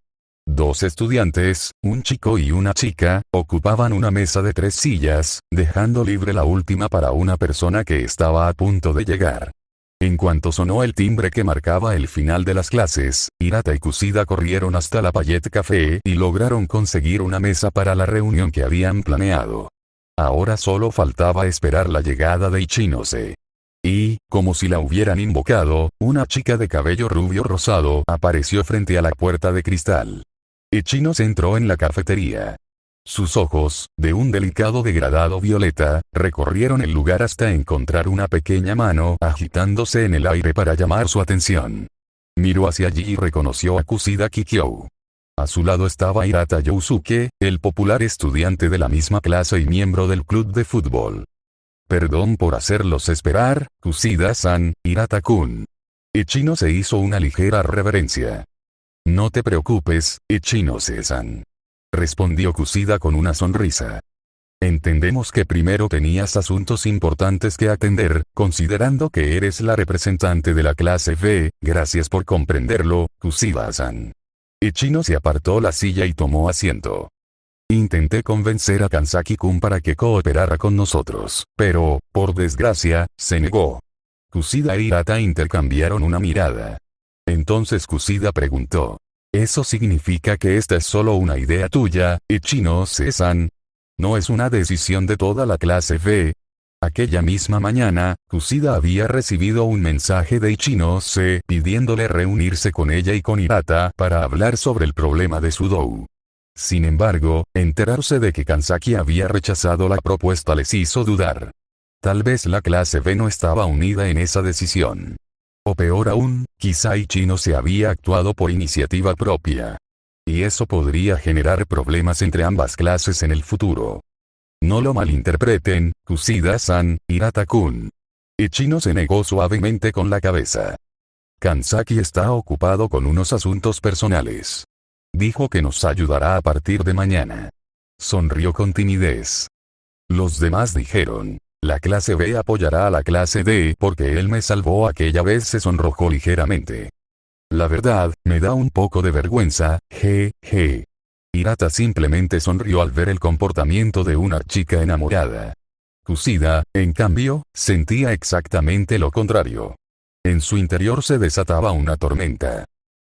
2 estudiantes, un chico y una chica, ocupaban una mesa de 3 sillas, dejando libre la última para una persona que estaba a punto de llegar. En cuanto sonó el timbre que marcaba el final de las clases, Hirata y Kusida corrieron hasta la Payette Café y lograron conseguir una mesa para la reunión que habían planeado. Ahora solo faltaba esperar la llegada de Ichinose. Y, como si la hubieran invocado, una chica de cabello rubio rosado apareció frente a la puerta de cristal. Ichinose entró en la cafetería. Sus ojos, de un delicado degradado violeta, recorrieron el lugar hasta encontrar una pequeña mano agitándose en el aire para llamar su atención. Miró hacia allí y reconoció a Kusida Kikyou. A su lado estaba Hirata Yousuke, el popular estudiante de la misma clase y miembro del club de fútbol. Perdón por hacerlos esperar, Kusida-san, Hirata-kun. Ichinose hizo una ligera reverencia. No te preocupes, Ichinose-san. Respondió Kusida con una sonrisa. Entendemos que primero tenías asuntos importantes que atender, considerando que eres la representante de la clase B, gracias por comprenderlo, Kusida-san. Ichino se apartó la silla y tomó asiento. Intenté convencer a Kansaki-kun para que cooperara con nosotros, pero, por desgracia, se negó. Kusida e Hirata intercambiaron una mirada. Entonces Kusida preguntó. ¿Eso significa que esta es solo una idea tuya, Ichinose-san? ¿No es una decisión de toda la clase B? Aquella misma mañana, Kusida había recibido un mensaje de Ichinose pidiéndole reunirse con ella y con Hirata para hablar sobre el problema de Sudou. Sin embargo, enterarse de que Kansaki había rechazado la propuesta les hizo dudar. Tal vez la clase B no estaba unida en esa decisión. O peor aún, quizá Ichinose había actuado por iniciativa propia. Y eso podría generar problemas entre ambas clases en el futuro. No lo malinterpreten, Kusida-san, Hirata-kun. Ichinose negó suavemente con la cabeza. Kansaki está ocupado con unos asuntos personales. Dijo que nos ayudará a partir de mañana. Sonrió con timidez. Los demás dijeron. La clase B apoyará a la clase D porque él me salvó aquella vez. Se sonrojó ligeramente. La verdad, me da un poco de vergüenza, je. Hirata simplemente sonrió al ver el comportamiento de una chica enamorada. Kusida, en cambio, sentía exactamente lo contrario. En su interior se desataba una tormenta.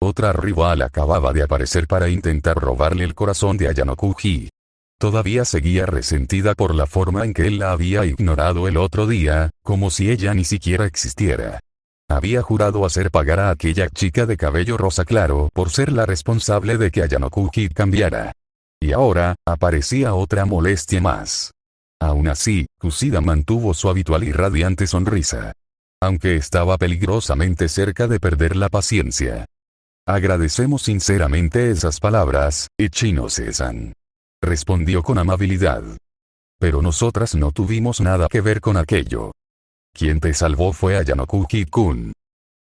Otra rival acababa de aparecer para intentar robarle el corazón de Ayanokuji. Todavía seguía resentida por la forma en que él la había ignorado el otro día, como si ella ni siquiera existiera. Había jurado hacer pagar a aquella chica de cabello rosa claro por ser la responsable de que Ayanokuji cambiara. Y ahora, aparecía otra molestia más. Aún así, Kusida mantuvo su habitual y radiante sonrisa. Aunque estaba peligrosamente cerca de perder la paciencia. Agradecemos sinceramente esas palabras, Ichinose-san. Respondió con amabilidad. Pero nosotras no tuvimos nada que ver con aquello. Quien te salvó fue Ayanokuji-kun.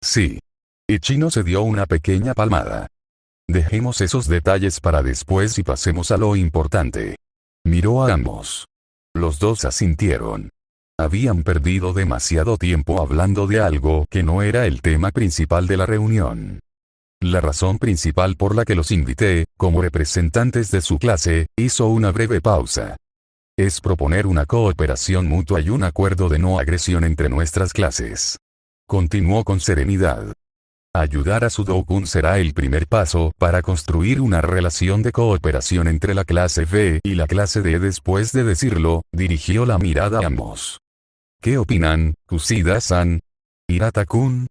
Sí. Ichinose dio una pequeña palmada. Dejemos esos detalles para después y pasemos a lo importante. Miró a ambos. Los dos asintieron. Habían perdido demasiado tiempo hablando de algo que no era el tema principal de la reunión. La razón principal por la que los invité, como representantes de su clase, hizo una breve pausa. Es proponer una cooperación mutua y un acuerdo de no agresión entre nuestras clases. Continuó con serenidad. Ayudar a Sudou-kun será el primer paso para construir una relación de cooperación entre la clase B y la clase D. Después de decirlo, dirigió la mirada a ambos. ¿Qué opinan, Kusida-san? Hirata-kun?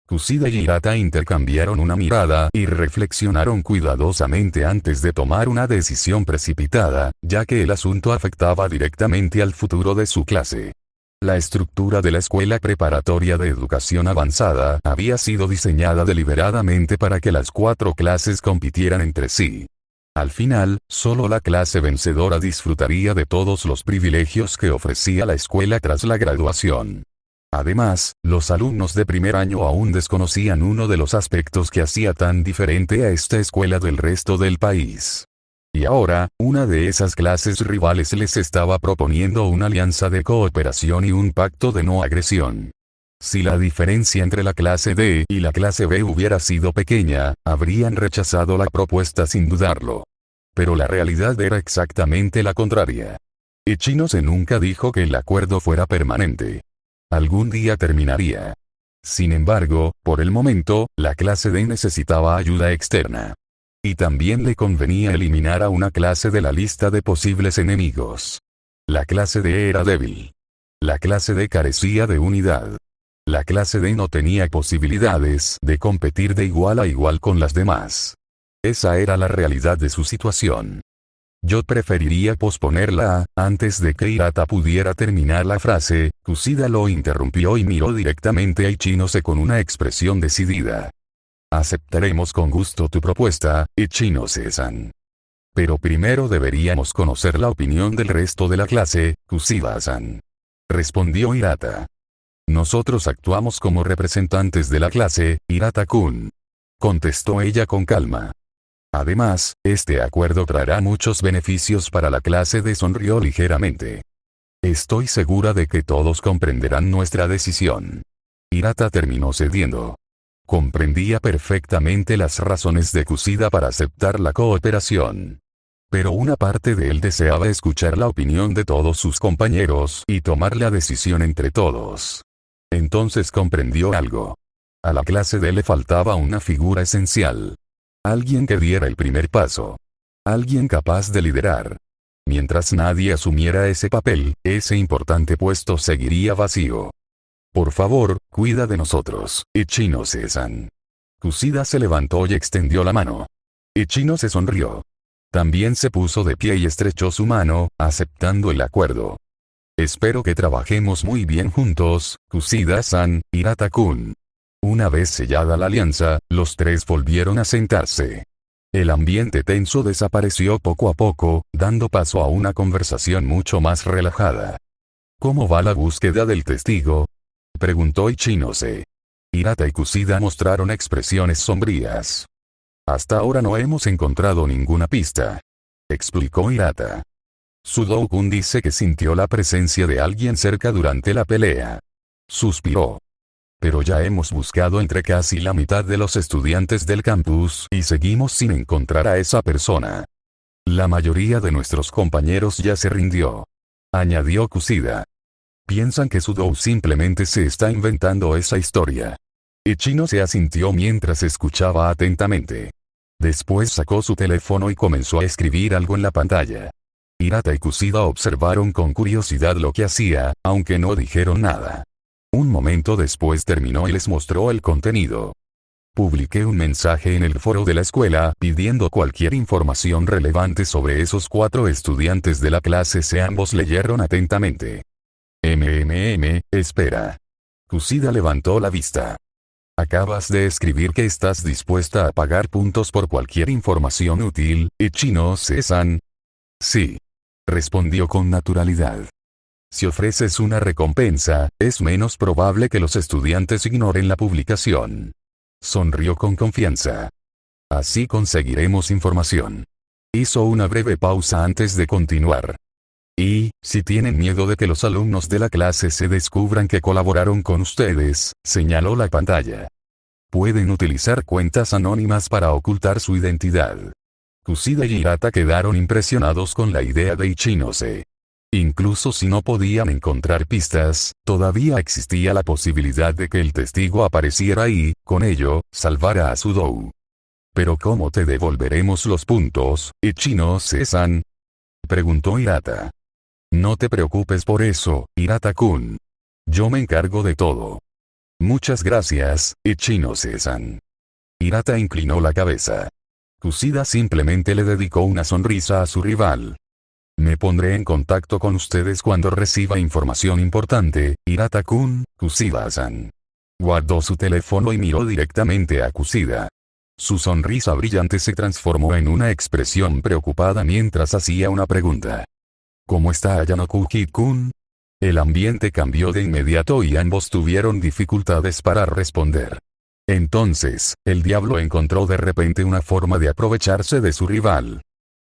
Kusida y Hirata intercambiaron una mirada y reflexionaron cuidadosamente antes de tomar una decisión precipitada, ya que el asunto afectaba directamente al futuro de su clase. La estructura de la Escuela Preparatoria de Educación Avanzada había sido diseñada deliberadamente para que las 4 clases compitieran entre sí. Al final, solo la clase vencedora disfrutaría de todos los privilegios que ofrecía la escuela tras la graduación. Además, los alumnos de primer año aún desconocían uno de los aspectos que hacía tan diferente a esta escuela del resto del país. Y ahora, una de esas clases rivales les estaba proponiendo una alianza de cooperación y un pacto de no agresión. Si la diferencia entre la clase D y la clase B hubiera sido pequeña, habrían rechazado la propuesta sin dudarlo. Pero la realidad era exactamente la contraria. Ichinose nunca dijo que el acuerdo fuera permanente. Algún día terminaría. Sin embargo, por el momento, la clase D necesitaba ayuda externa. Y también le convenía eliminar a una clase de la lista de posibles enemigos. La clase D era débil. La clase D carecía de unidad. La clase D no tenía posibilidades de competir de igual a igual con las demás. Esa era la realidad de su situación. Yo preferiría posponerla, antes de que Hirata pudiera terminar la frase. Kusida lo interrumpió y miró directamente a Ichinose con una expresión decidida. Aceptaremos con gusto tu propuesta, Ichinose-san. Pero primero deberíamos conocer la opinión del resto de la clase, Kusida-san. Respondió Hirata. Nosotros actuamos como representantes de la clase, Hirata-kun. contestó ella con calma. Además, este acuerdo traerá muchos beneficios para la clase de sonrió ligeramente. Estoy segura de que todos comprenderán nuestra decisión. Hirata terminó cediendo. Comprendía perfectamente las razones de Kusida para aceptar la cooperación. Pero una parte de él deseaba escuchar la opinión de todos sus compañeros y tomar la decisión entre todos. Entonces comprendió algo. A la clase D le faltaba una figura esencial. Alguien que diera el primer paso. Alguien capaz de liderar. Mientras nadie asumiera ese papel, ese importante puesto seguiría vacío. Por favor, cuida de nosotros, Ichinose-san. Kusida se levantó y extendió la mano. Ichinose sonrió. También se puso de pie y estrechó su mano, aceptando el acuerdo. Espero que trabajemos muy bien juntos, Kusida-san, Hirata-kun. Una vez sellada la alianza, los tres volvieron a sentarse. El ambiente tenso desapareció poco a poco, dando paso a una conversación mucho más relajada. ¿Cómo va la búsqueda del testigo?, preguntó Ichinose. Hirata y Kusida mostraron expresiones sombrías. Hasta ahora no hemos encontrado ninguna pista, explicó Hirata. Sudou-kun dice que sintió la presencia de alguien cerca durante la pelea. Suspiró. Pero ya hemos buscado entre casi la mitad de los estudiantes del campus y seguimos sin encontrar a esa persona. La mayoría de nuestros compañeros ya se rindió, añadió Kusida. Piensan que Sudou simplemente se está inventando esa historia. Ichino se asintió mientras escuchaba atentamente. Después sacó su teléfono y comenzó a escribir algo en la pantalla. Hirata y Kusida observaron con curiosidad lo que hacía, aunque no dijeron nada. Un momento después terminó y les mostró el contenido. Publiqué un mensaje en el foro de la escuela pidiendo cualquier información relevante sobre esos 4 estudiantes de la clase C. Ambos leyeron atentamente. Espera. Kusida levantó la vista. Acabas de escribir que estás dispuesta a pagar puntos por cualquier información útil, Ichinose-san. Sí. Respondió con naturalidad. Si ofreces una recompensa, es menos probable que los estudiantes ignoren la publicación. Sonrió con confianza. Así conseguiremos información. Hizo una breve pausa antes de continuar. Y, si tienen miedo de que los alumnos de la clase se descubran que colaboraron con ustedes, señaló la pantalla. Pueden utilizar cuentas anónimas para ocultar su identidad. Kusida y Hirata quedaron impresionados con la idea de Ichinose. Incluso si no podían encontrar pistas, todavía existía la posibilidad de que el testigo apareciera y, con ello, salvara a Sudou. ¿Pero cómo te devolveremos los puntos, Ichinose-san?, preguntó Hirata. No te preocupes por eso, Hirata-kun. Yo me encargo de todo. Muchas gracias, Ichinose-san. Hirata inclinó la cabeza. Kusida simplemente le dedicó una sonrisa a su rival. Me pondré en contacto con ustedes cuando reciba información importante, Hirata-kun, Kusida-san. Guardó su teléfono y miró directamente a Kusida. Su sonrisa brillante se transformó en una expresión preocupada mientras hacía una pregunta. ¿Cómo está Ayanokuki-kun? El ambiente cambió de inmediato y ambos tuvieron dificultades para responder. Entonces, el diablo encontró de repente una forma de aprovecharse de su rival.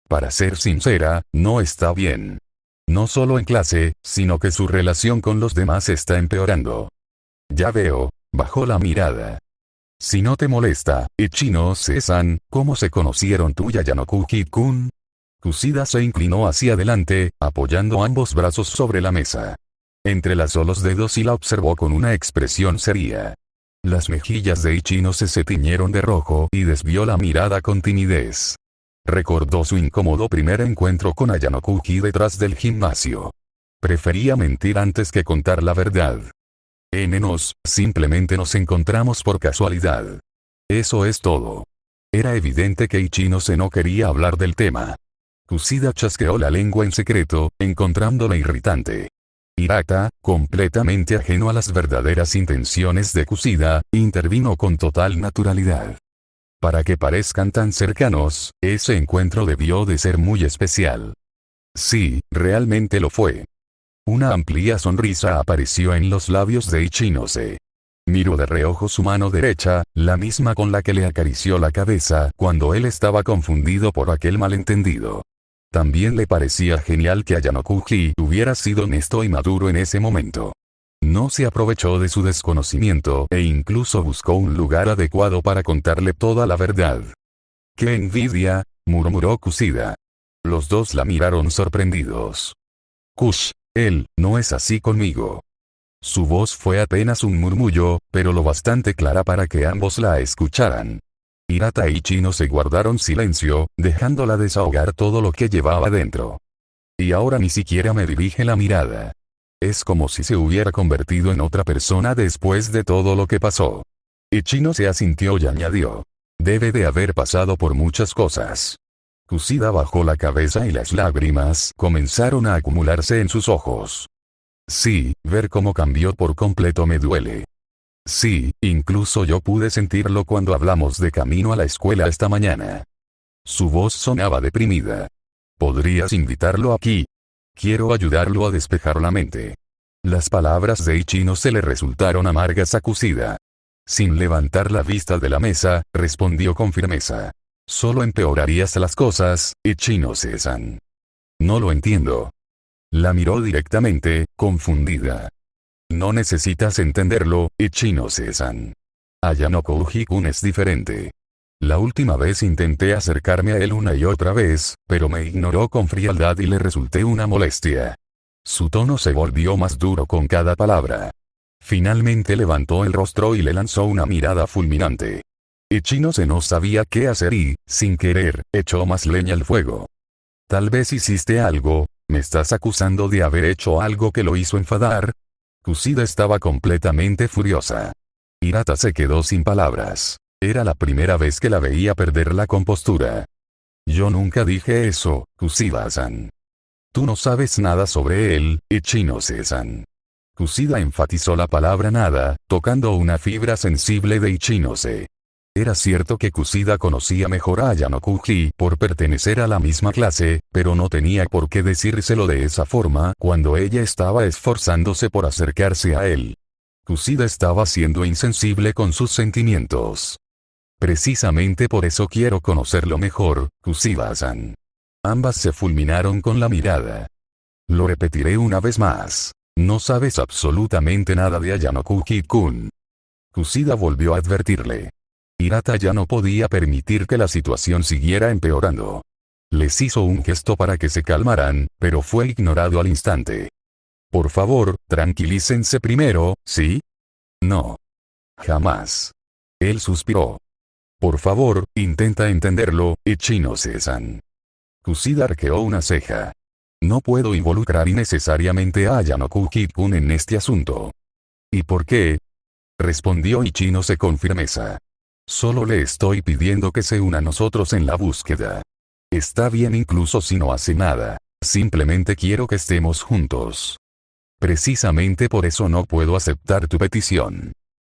Para ser sincera, no está bien. No solo en clase, sino que su relación con los demás está empeorando. Ya veo, bajó la mirada. Si no te molesta, Ichinose-san, ¿cómo se conocieron tú y Ayanokuki-kun? Kusida se inclinó hacia adelante, apoyando ambos brazos sobre la mesa. Entrelazó los dedos y la observó con una expresión seria. Las mejillas de Ichinose se tiñeron de rojo y desvió la mirada con timidez. Recordó su incómodo primer encuentro con Ayanokuki detrás del gimnasio. Prefería mentir antes que contar la verdad. Simplemente nos encontramos por casualidad. Eso es todo. Era evidente que Ichinose no quería hablar del tema. Kusida chasqueó la lengua en secreto, encontrándola irritante. Hirata, completamente ajeno a las verdaderas intenciones de Kusida, intervino con total naturalidad. Para que parezcan tan cercanos, ese encuentro debió de ser muy especial. Sí, realmente lo fue. Una amplia sonrisa apareció en los labios de Ichinose. Miró de reojo su mano derecha, la misma con la que le acarició la cabeza cuando él estaba confundido por aquel malentendido. También le parecía genial que Ayano-Kuji hubiera sido honesto y maduro en ese momento. No se aprovechó de su desconocimiento e incluso buscó un lugar adecuado para contarle toda la verdad. ¡Qué envidia!, murmuró Kushida. Los dos la miraron sorprendidos. Kush, él, no es así conmigo. Su voz fue apenas un murmullo, pero lo bastante clara para que ambos la escucharan. Hirata y Chino se guardaron silencio, dejándola desahogar todo lo que llevaba dentro. Y ahora ni siquiera me dirige la mirada. Es como si se hubiera convertido en otra persona después de todo lo que pasó. Y Chino se asintió y añadió. Debe de haber pasado por muchas cosas. Kushida bajó la cabeza y las lágrimas comenzaron a acumularse en sus ojos. Sí, ver cómo cambió por completo me duele. Sí, incluso yo pude sentirlo cuando hablamos de camino a la escuela esta mañana. Su voz sonaba deprimida. ¿Podrías invitarlo aquí? Quiero ayudarlo a despejar la mente. Las palabras de Ichino se le resultaron amargas a Kushida. Sin levantar la vista de la mesa, respondió con firmeza. Solo empeorarías las cosas, Ichino-san. No lo entiendo. La miró directamente, confundida. No necesitas entenderlo, Ichino-san. Ayano-Kuji-kun es diferente. La última vez intenté acercarme a él una y otra vez, pero me ignoró con frialdad y le resulté una molestia. Su tono se volvió más duro con cada palabra. Finalmente levantó el rostro y le lanzó una mirada fulminante. Ichino-se no sabía qué hacer y, sin querer, echó más leña al fuego. Tal vez hiciste algo. ¿Me estás acusando de haber hecho algo que lo hizo enfadar? Kushida estaba completamente furiosa. Hirata se quedó sin palabras. Era la primera vez que la veía perder la compostura. Yo nunca dije eso, Kushida-san. Tú no sabes nada sobre él, Ichino-san. Kushida enfatizó la palabra nada, tocando una fibra sensible de Ichino-se. Era cierto que Kushida conocía mejor a Ayano-Kuji por pertenecer a la misma clase, pero no tenía por qué decírselo de esa forma cuando ella estaba esforzándose por acercarse a él. Kushida estaba siendo insensible con sus sentimientos. Precisamente por eso quiero conocerlo mejor, Kushida-san. Ambas se fulminaron con la mirada. Lo repetiré una vez más. No sabes absolutamente nada de Ayano-Kuji-kun. Kushida volvió a advertirle. Hirata ya no podía permitir que la situación siguiera empeorando. Les hizo un gesto para que se calmaran, pero fue ignorado al instante. Por favor, tranquilícense primero, ¿sí? No. Jamás. Él suspiró. Por favor, intenta entenderlo, Ichino-san. Kushida arqueó una ceja. No puedo involucrar innecesariamente a Ayano-Kuji-kun en este asunto. ¿Y por qué? Respondió Ichino-se con firmeza. Solo le estoy pidiendo que se una a nosotros en la búsqueda. Está bien incluso si no hace nada. Simplemente quiero que estemos juntos. Precisamente por eso no puedo aceptar tu petición.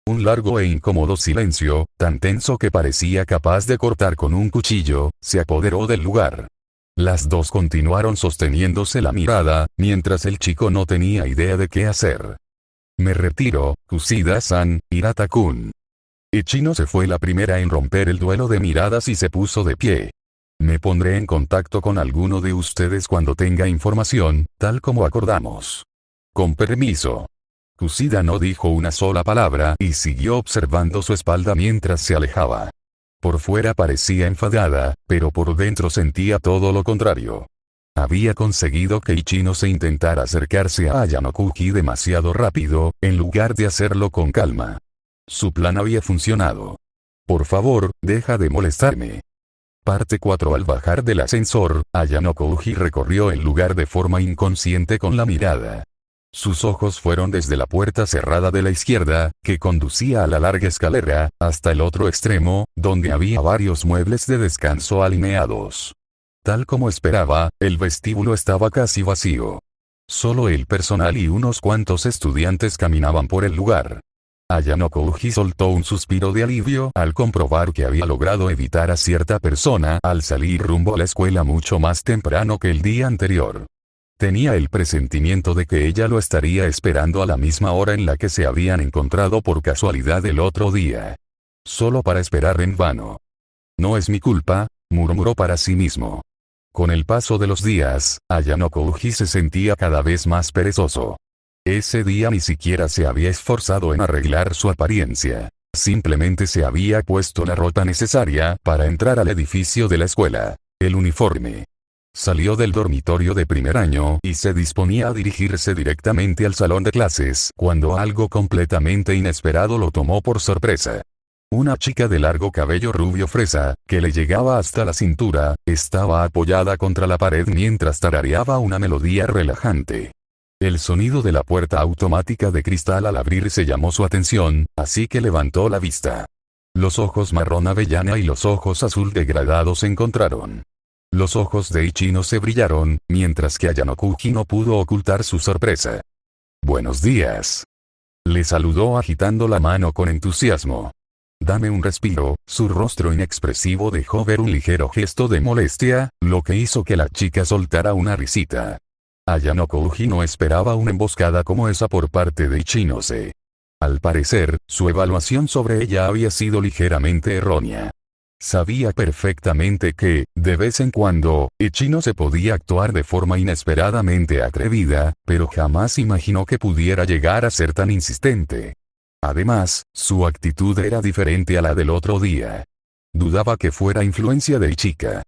Un largo e incómodo silencio, tan tenso que parecía capaz de cortar con un cuchillo, se apoderó del lugar. Las dos continuaron sosteniéndose la mirada, mientras el chico no tenía idea de qué hacer. Me retiro, Kushida-san, Hirata-kun. Ichino se fue la primera en romper el duelo de miradas y se puso de pie. Me pondré en contacto con alguno de ustedes cuando tenga información, tal como acordamos. Con permiso. Kushida no dijo una sola palabra y siguió observando su espalda mientras se alejaba. Por fuera parecía enfadada, pero por dentro sentía todo lo contrario. Había conseguido que Ichino se intentara acercarse a Ayano-Kuji demasiado rápido, en lugar de hacerlo con calma. Su plan había funcionado. Por favor, deja de molestarme. Parte 4. Al bajar del ascensor, Ayano-Kuji recorrió el lugar de forma inconsciente con la mirada. Sus ojos fueron desde la puerta cerrada de la izquierda, que conducía a la larga escalera, hasta el otro extremo, donde había varios muebles de descanso alineados. Tal como esperaba, el vestíbulo estaba casi vacío. Solo el personal y unos cuantos estudiantes caminaban por el lugar. Ayano-Kuji soltó un suspiro de alivio al comprobar que había logrado evitar a cierta persona al salir rumbo a la escuela mucho más temprano que el día anterior. Tenía el presentimiento de que ella lo estaría esperando a la misma hora en la que se habían encontrado por casualidad el otro día. Solo para esperar en vano. No es mi culpa, murmuró para sí mismo. Con el paso de los días, Ayano Kouji se sentía cada vez más perezoso. Ese día ni siquiera se había esforzado en arreglar su apariencia. Simplemente se había puesto la ropa necesaria para entrar al edificio de la escuela, el uniforme. Salió del dormitorio de primer año y se disponía a dirigirse directamente al salón de clases cuando algo completamente inesperado lo tomó por sorpresa. Una chica de largo cabello rubio fresa, que le llegaba hasta la cintura, estaba apoyada contra la pared mientras tarareaba una melodía relajante. El sonido de la puerta automática de cristal al abrirse llamó su atención, así que levantó la vista. Los ojos marrón avellana y los ojos azul degradado se encontraron. Los ojos de Ichino se brillaron, mientras que Ayano Kouji no pudo ocultar su sorpresa. «Buenos días». Le saludó agitando la mano con entusiasmo. «Dame un respiro». Su rostro inexpresivo dejó ver un ligero gesto de molestia, lo que hizo que la chica soltara una risita. Ayano Kouji no esperaba una emboscada como esa por parte de Ichinose. Al parecer, su evaluación sobre ella había sido ligeramente errónea. Sabía perfectamente que, de vez en cuando, Ichinose podía actuar de forma inesperadamente atrevida, pero jamás imaginó que pudiera llegar a ser tan insistente. Además, su actitud era diferente a la del otro día. Dudaba que fuera influencia de Ichika.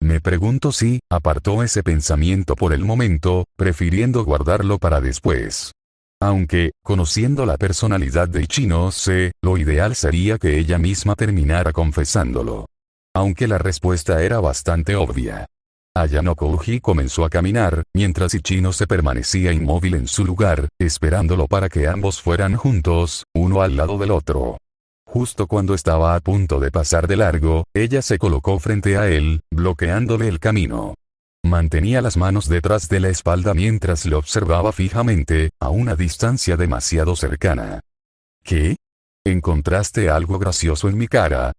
Me pregunto si, apartó ese pensamiento por el momento, prefiriendo guardarlo para después. Aunque, conociendo la personalidad de Ichinose, lo ideal sería que ella misma terminara confesándolo. Aunque la respuesta era bastante obvia. Ayano Kouji comenzó a caminar, mientras Ichinose permanecía inmóvil en su lugar, esperándolo para que ambos fueran juntos, uno al lado del otro. Justo cuando estaba a punto de pasar de largo, ella se colocó frente a él, bloqueándole el camino. Mantenía las manos detrás de la espalda mientras lo observaba fijamente, a una distancia demasiado cercana. ¿Qué? ¿Encontraste algo gracioso en mi cara?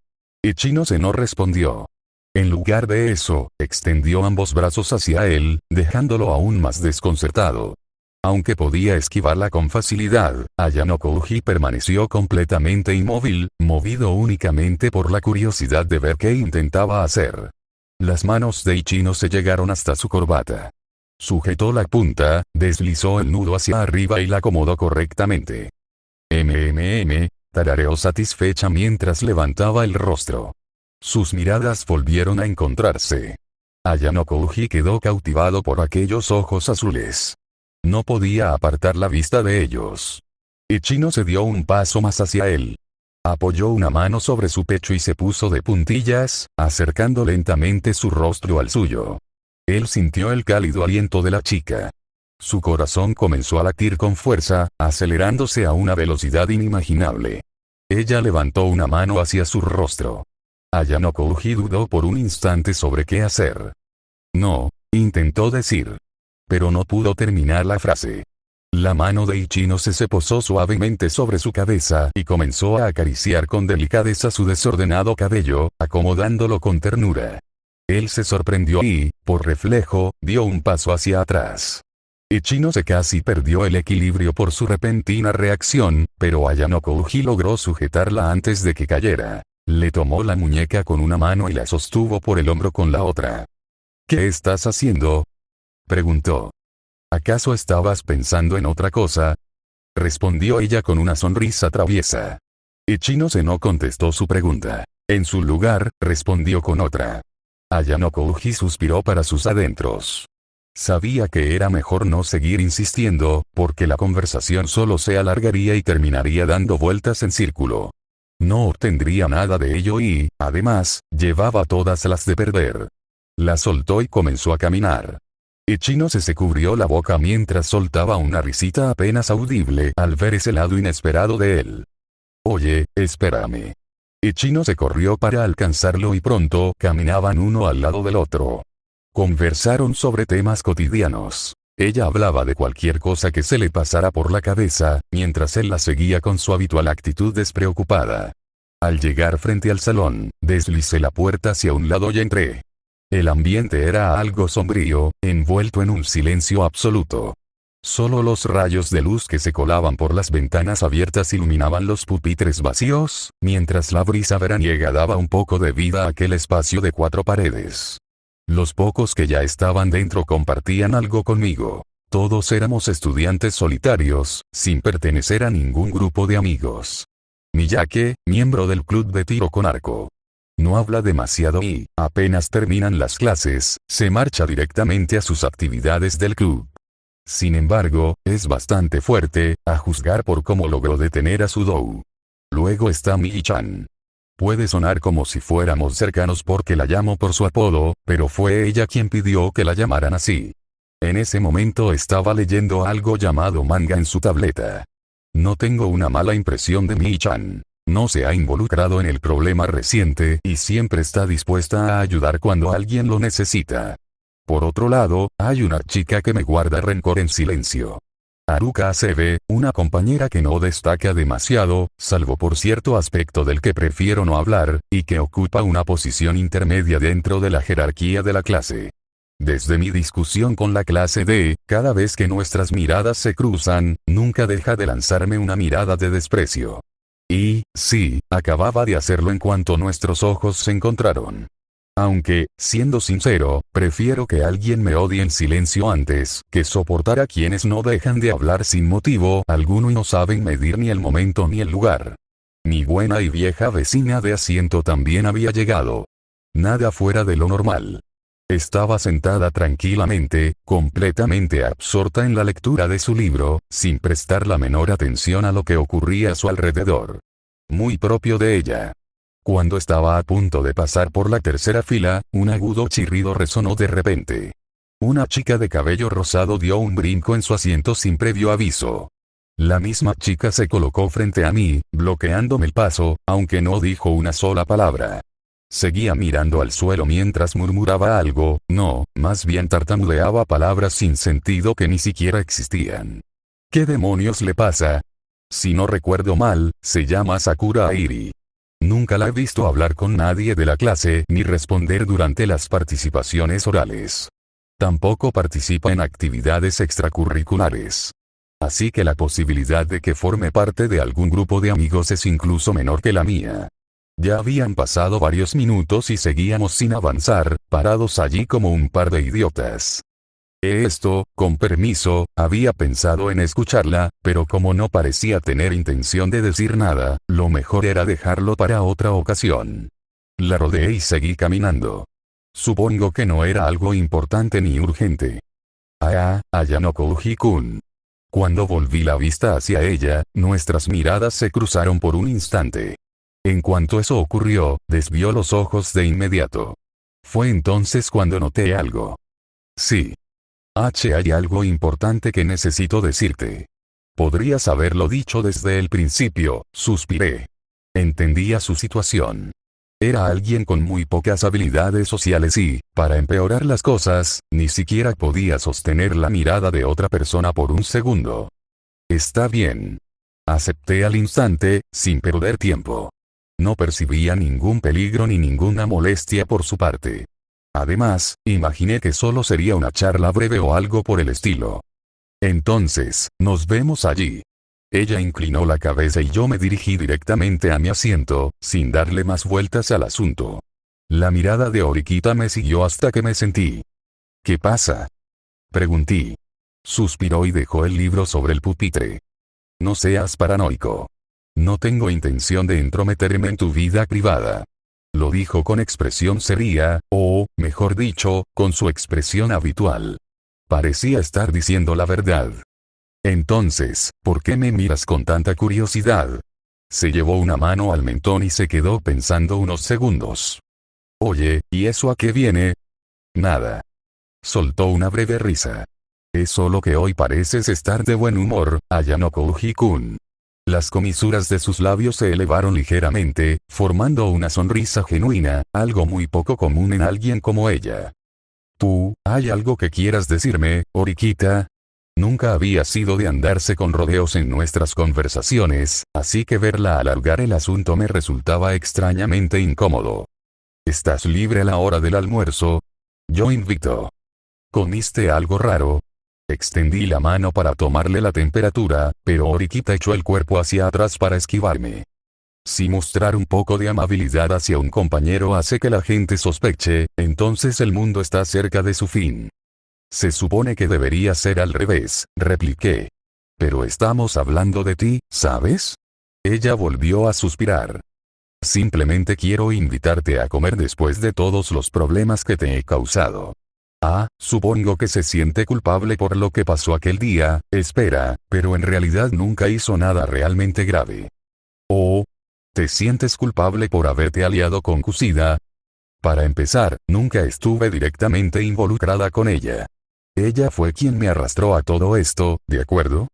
Ichinose no respondió. En lugar de eso, extendió ambos brazos hacia él, dejándolo aún más desconcertado. Aunque podía esquivarla con facilidad, Ayano Kouji permaneció completamente inmóvil, movido únicamente por la curiosidad de ver qué intentaba hacer. Las manos de Ichinose llegaron hasta su corbata. Sujetó la punta, deslizó el nudo hacia arriba y la acomodó correctamente. Tarareó satisfecha mientras levantaba el rostro. Sus miradas volvieron a encontrarse. Ayano Kouji quedó cautivado por aquellos ojos azules. No podía apartar la vista de ellos. Ichinose dio un paso más hacia él. Apoyó una mano sobre su pecho y se puso de puntillas, acercando lentamente su rostro al suyo. Él sintió el cálido aliento de la chica. Su corazón comenzó a latir con fuerza, acelerándose a una velocidad inimaginable. Ella levantó una mano hacia su rostro. Ayano Kouji dudó por un instante sobre qué hacer. No, intentó decir. Pero no pudo terminar la frase. La mano de Ichinose se posó suavemente sobre su cabeza y comenzó a acariciar con delicadeza su desordenado cabello, acomodándolo con ternura. Él se sorprendió y, por reflejo, dio un paso hacia atrás. Ichinose casi perdió el equilibrio por su repentina reacción, pero Ayano Kouji logró sujetarla antes de que cayera. Le tomó la muñeca con una mano y la sostuvo por el hombro con la otra. ¿Qué estás haciendo?, preguntó. ¿Acaso estabas pensando en otra cosa?, respondió ella con una sonrisa traviesa. Ichinose no contestó su pregunta. En su lugar, respondió con otra. Ayano Kouji suspiró para sus adentros. Sabía que era mejor no seguir insistiendo, porque la conversación solo se alargaría y terminaría dando vueltas en círculo. No obtendría nada de ello y, además, llevaba todas las de perder. La soltó y comenzó a caminar. Ichinose se cubrió la boca mientras soltaba una risita apenas audible al ver ese lado inesperado de él. Oye, espérame. Ichinose corrió para alcanzarlo y pronto caminaban uno al lado del otro. Conversaron sobre temas cotidianos. Ella hablaba de cualquier cosa que se le pasara por la cabeza, mientras él la seguía con su habitual actitud despreocupada. Al llegar frente al salón, deslicé la puerta hacia un lado y entré. El ambiente era algo sombrío, envuelto en un silencio absoluto. Solo los rayos de luz que se colaban por las ventanas abiertas iluminaban los pupitres vacíos, mientras la brisa veraniega daba un poco de vida a aquel espacio de 4 paredes. Los pocos que ya estaban dentro compartían algo conmigo. Todos éramos estudiantes solitarios, sin pertenecer a ningún grupo de amigos. Miyake, miembro del club de tiro con arco. No habla demasiado y, apenas terminan las clases, se marcha directamente a sus actividades del club. Sin embargo, es bastante fuerte, a juzgar por cómo logró detener a Sudou. Luego está Mii-chan. Puede sonar como si fuéramos cercanos porque la llamo por su apodo, pero fue ella quien pidió que la llamaran así. En ese momento estaba leyendo algo llamado manga en su tableta. No tengo una mala impresión de Mii-chan. No se ha involucrado en el problema reciente y siempre está dispuesta a ayudar cuando alguien lo necesita. Por otro lado, hay una chica que me guarda rencor en silencio. Haruka Asebe, una compañera que no destaca demasiado, salvo por cierto aspecto del que prefiero no hablar, y que ocupa una posición intermedia dentro de la jerarquía de la clase. Desde mi discusión con la clase D, cada vez que nuestras miradas se cruzan, nunca deja de lanzarme una mirada de desprecio. Y, sí, acababa de hacerlo en cuanto nuestros ojos se encontraron. Aunque, siendo sincero, prefiero que alguien me odie en silencio antes que soportar a quienes no dejan de hablar sin motivo alguno y no saben medir ni el momento ni el lugar. Mi buena y vieja vecina de asiento también había llegado. Nada fuera de lo normal. Estaba sentada tranquilamente, completamente absorta en la lectura de su libro, sin prestar la menor atención a lo que ocurría a su alrededor. Muy propio de ella. Cuando estaba a punto de pasar por la tercera fila, un agudo chirrido resonó de repente. Una chica de cabello rosado dio un brinco en su asiento sin previo aviso. La misma chica se colocó frente a mí, bloqueándome el paso, aunque no dijo una sola palabra. Seguía mirando al suelo mientras murmuraba algo, no, más bien tartamudeaba palabras sin sentido que ni siquiera existían. ¿Qué demonios le pasa? Si no recuerdo mal, se llama Sakura Airi. Nunca la he visto hablar con nadie de la clase ni responder durante las participaciones orales. Tampoco participa en actividades extracurriculares. Así que la posibilidad de que forme parte de algún grupo de amigos es incluso menor que la mía. Ya habían pasado varios minutos y seguíamos sin avanzar, parados allí como un par de idiotas. Con permiso, había pensado en escucharla, pero como no parecía tener intención de decir nada, lo mejor era dejarlo para otra ocasión. La rodeé y seguí caminando. Supongo que no era algo importante ni urgente. Ayanoko Uji-kun. Cuando volví la vista hacia ella, nuestras miradas se cruzaron por un instante. En cuanto eso ocurrió, desvió los ojos de inmediato. Fue entonces cuando noté algo. Sí. Hay algo importante que necesito decirte. Podrías haberlo dicho desde el principio, suspiré. Entendía su situación. Era alguien con muy pocas habilidades sociales y, para empeorar las cosas, ni siquiera podía sostener la mirada de otra persona por un segundo. Está bien. Acepté al instante, sin perder tiempo. No percibía ningún peligro ni ninguna molestia por su parte. Además, imaginé que solo sería una charla breve o algo por el estilo. Entonces, nos vemos allí. Ella inclinó la cabeza y yo me dirigí directamente a mi asiento, sin darle más vueltas al asunto. La mirada de Horikita me siguió hasta que me sentí. ¿Qué pasa? Pregunté. Suspiró y dejó el libro sobre el pupitre. No seas paranoico. No tengo intención de entrometerme en tu vida privada. Lo dijo con expresión seria, o, mejor dicho, con su expresión habitual. Parecía estar diciendo la verdad. Entonces, ¿por qué me miras con tanta curiosidad? Se llevó una mano al mentón y se quedó pensando unos segundos. Oye, ¿y eso a qué viene? Nada. Soltó una breve risa. Es solo que hoy pareces estar de buen humor, Ayanoko Uji-kun. Las comisuras de sus labios se elevaron ligeramente, formando una sonrisa genuina, algo muy poco común en alguien como ella. ¿Hay algo que quieras decirme, Horikita? Nunca había sido de andarse con rodeos en nuestras conversaciones, así que verla alargar el asunto me resultaba extrañamente incómodo. ¿Estás libre a la hora del almuerzo? Yo invito. ¿Comiste algo raro? Extendí la mano para tomarle la temperatura, pero Orikita echó el cuerpo hacia atrás para esquivarme. Si mostrar un poco de amabilidad hacia un compañero hace que la gente sospeche, entonces el mundo está cerca de su fin. Se supone que debería ser al revés, repliqué. Pero estamos hablando de ti, ¿sabes? Ella volvió a suspirar. Simplemente quiero invitarte a comer después de todos los problemas que te he causado. Ah, supongo que se siente culpable por lo que pasó aquel día, espera, pero en realidad nunca hizo nada realmente grave. ¿Oh? ¿Te sientes culpable por haberte aliado con Kusida? Para empezar, nunca estuve directamente involucrada con ella. Ella fue quien me arrastró a todo esto, ¿de acuerdo?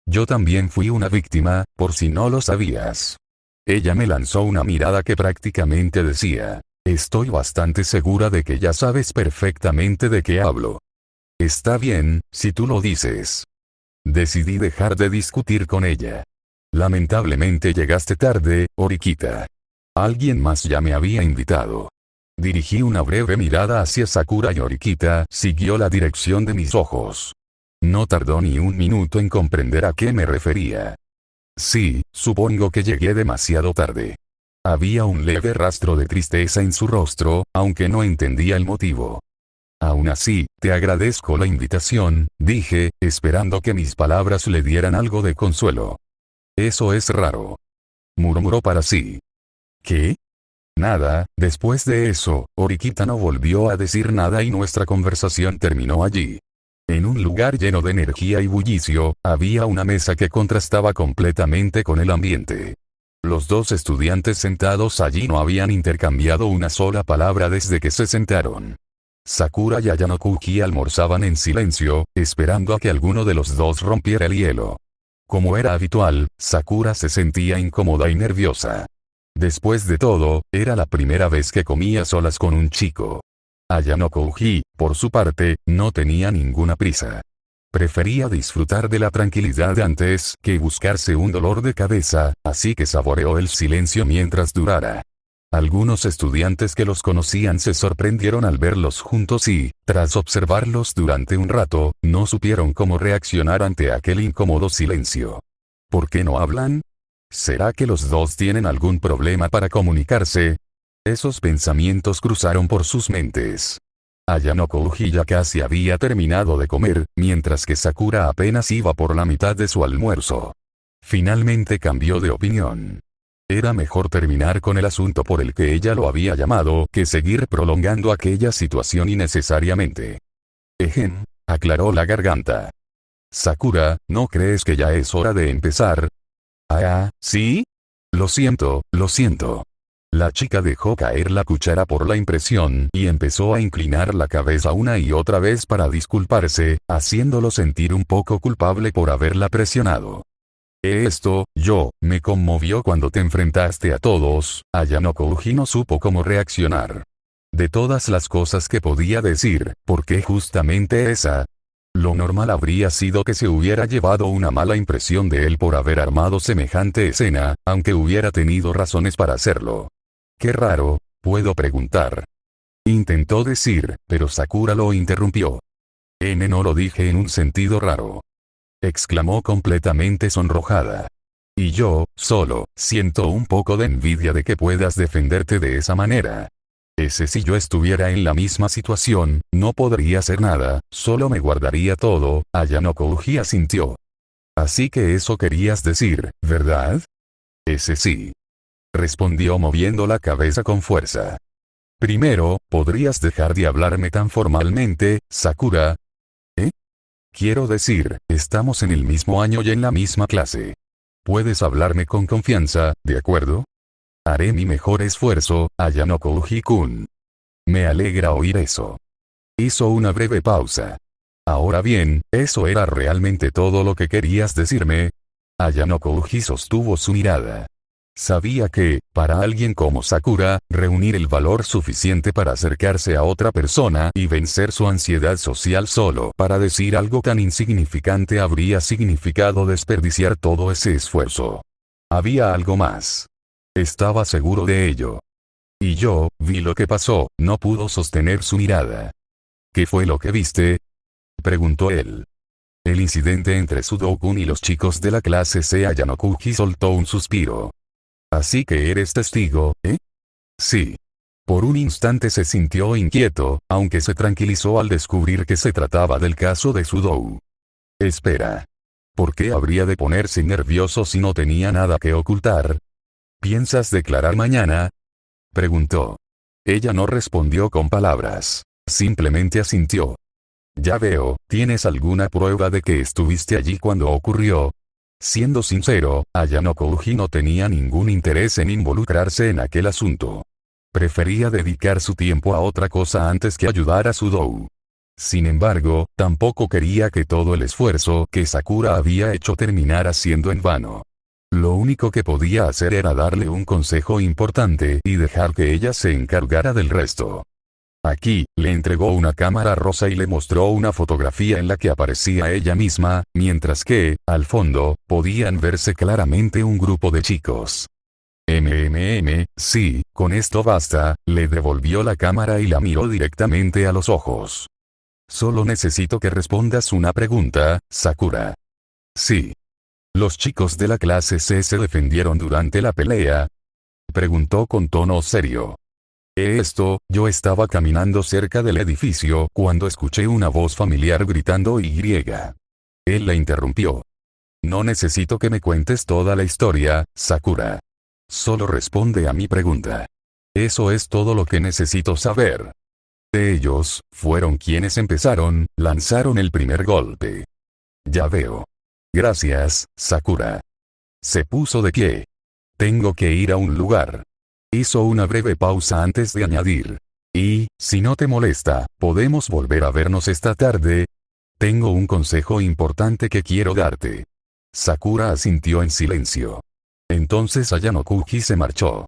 Yo también fui una víctima, por si no lo sabías. Ella me lanzó una mirada que prácticamente decía, estoy bastante segura de que ya sabes perfectamente de qué hablo. Está bien, si tú lo dices. Decidí dejar de discutir con ella. Lamentablemente llegaste tarde, Orikita. Alguien más ya me había invitado. Dirigí una breve mirada hacia Sakura y Orikita siguió la dirección de mis ojos. No tardó ni un minuto en comprender a qué me refería. Sí, supongo que llegué demasiado tarde. Había un leve rastro de tristeza en su rostro, aunque no entendía el motivo. Aún así, te agradezco la invitación, dije, esperando que mis palabras le dieran algo de consuelo. Eso es raro. Murmuró para sí. ¿Qué? Nada, después de eso, Orikita no volvió a decir nada y nuestra conversación terminó allí. En un lugar lleno de energía y bullicio, había una mesa que contrastaba completamente con el ambiente. Los dos estudiantes sentados allí no habían intercambiado una sola palabra desde que se sentaron. Sakura y Ayanokuji almorzaban en silencio, esperando a que alguno de los dos rompiera el hielo. Como era habitual, Sakura se sentía incómoda y nerviosa. Después de todo, era la primera vez que comía solas con un chico. Ayanokuji, por su parte, no tenía ninguna prisa. Prefería disfrutar de la tranquilidad antes que buscarse un dolor de cabeza, así que saboreó el silencio mientras durara. Algunos estudiantes que los conocían se sorprendieron al verlos juntos y, tras observarlos durante un rato, no supieron cómo reaccionar ante aquel incómodo silencio. ¿Por qué no hablan? ¿Será que los dos tienen algún problema para comunicarse? Esos pensamientos cruzaron por sus mentes. Ayanokuji ya casi había terminado de comer, mientras que Sakura apenas iba por la mitad de su almuerzo. Finalmente cambió de opinión. Era mejor terminar con el asunto por el que ella lo había llamado que seguir prolongando aquella situación innecesariamente. Ejem, aclaró la garganta. Sakura, ¿no crees que ya es hora de empezar? Ah, ¿sí? Lo siento, lo siento. La chica dejó caer la cuchara por la impresión y empezó a inclinar la cabeza una y otra vez para disculparse, haciéndolo sentir un poco culpable por haberla presionado. Me conmovió cuando te enfrentaste a todos. Ayanokuji no supo cómo reaccionar. De todas las cosas que podía decir, ¿por qué justamente esa? Lo normal habría sido que se hubiera llevado una mala impresión de él por haber armado semejante escena, aunque hubiera tenido razones para hacerlo. Qué raro, puedo preguntar. Intentó decir, pero Sakura lo interrumpió. No lo dije en un sentido raro. Exclamó completamente sonrojada. Y yo, solo, siento un poco de envidia de que puedas defenderte de esa manera. Si yo estuviera en la misma situación, no podría hacer nada, solo me guardaría todo. Ayanokuji asintió. Así que eso querías decir, ¿verdad? Sí. Respondió moviendo la cabeza con fuerza. Primero, ¿podrías dejar de hablarme tan formalmente, Sakura? Quiero decir, estamos en el mismo año y en la misma clase. Puedes hablarme con confianza, ¿de acuerdo? Haré mi mejor esfuerzo, Ayanokuji-kun. Me alegra oír eso. Hizo una breve pausa. Ahora bien, ¿eso era realmente todo lo que querías decirme? Ayanokuji sostuvo su mirada. Sabía que, para alguien como Sakura, reunir el valor suficiente para acercarse a otra persona y vencer su ansiedad social solo para decir algo tan insignificante habría significado desperdiciar todo ese esfuerzo. Había algo más. Estaba seguro de ello. Y yo, vi lo que pasó, no pudo sostener su mirada. ¿Qué fue lo que viste? Preguntó él. El incidente entre Sudo-kun y los chicos de la clase C. Ayanokuji soltó un suspiro. Así que eres testigo, ¿eh? Sí. Por un instante se sintió inquieto, aunque se tranquilizó al descubrir que se trataba del caso de Sudou. Espera. ¿Por qué habría de ponerse nervioso si no tenía nada que ocultar? ¿Piensas declarar mañana? Preguntó. Ella no respondió con palabras. Simplemente asintió. Ya veo, ¿tienes alguna prueba de que estuviste allí cuando ocurrió? Siendo sincero, Ayanokuji no tenía ningún interés en involucrarse en aquel asunto. Prefería dedicar su tiempo a otra cosa antes que ayudar a Sudou. Sin embargo, tampoco quería que todo el esfuerzo que Sakura había hecho terminara siendo en vano. Lo único que podía hacer era darle un consejo importante y dejar que ella se encargara del resto. Aquí, le entregó una cámara rosa y le mostró una fotografía en la que aparecía ella misma, mientras que, al fondo, podían verse claramente un grupo de chicos. Sí, con esto basta, le devolvió la cámara y la miró directamente a los ojos. Solo necesito que respondas una pregunta, Sakura. Sí. ¿Los chicos de la clase C se defendieron durante la pelea? Preguntó con tono serio. Yo estaba caminando cerca del edificio cuando escuché una voz familiar gritando Y. Él la interrumpió. No necesito que me cuentes toda la historia, Sakura. Solo responde a mi pregunta. Eso es todo lo que necesito saber. Ellos fueron quienes lanzaron el primer golpe. Ya veo. Gracias, Sakura. Se puso de pie. Tengo que ir a un lugar. Hizo una breve pausa antes de añadir. Y, si no te molesta, ¿podemos volver a vernos esta tarde? Tengo un consejo importante que quiero darte. Sakura asintió en silencio. Entonces Ayanokuji se marchó.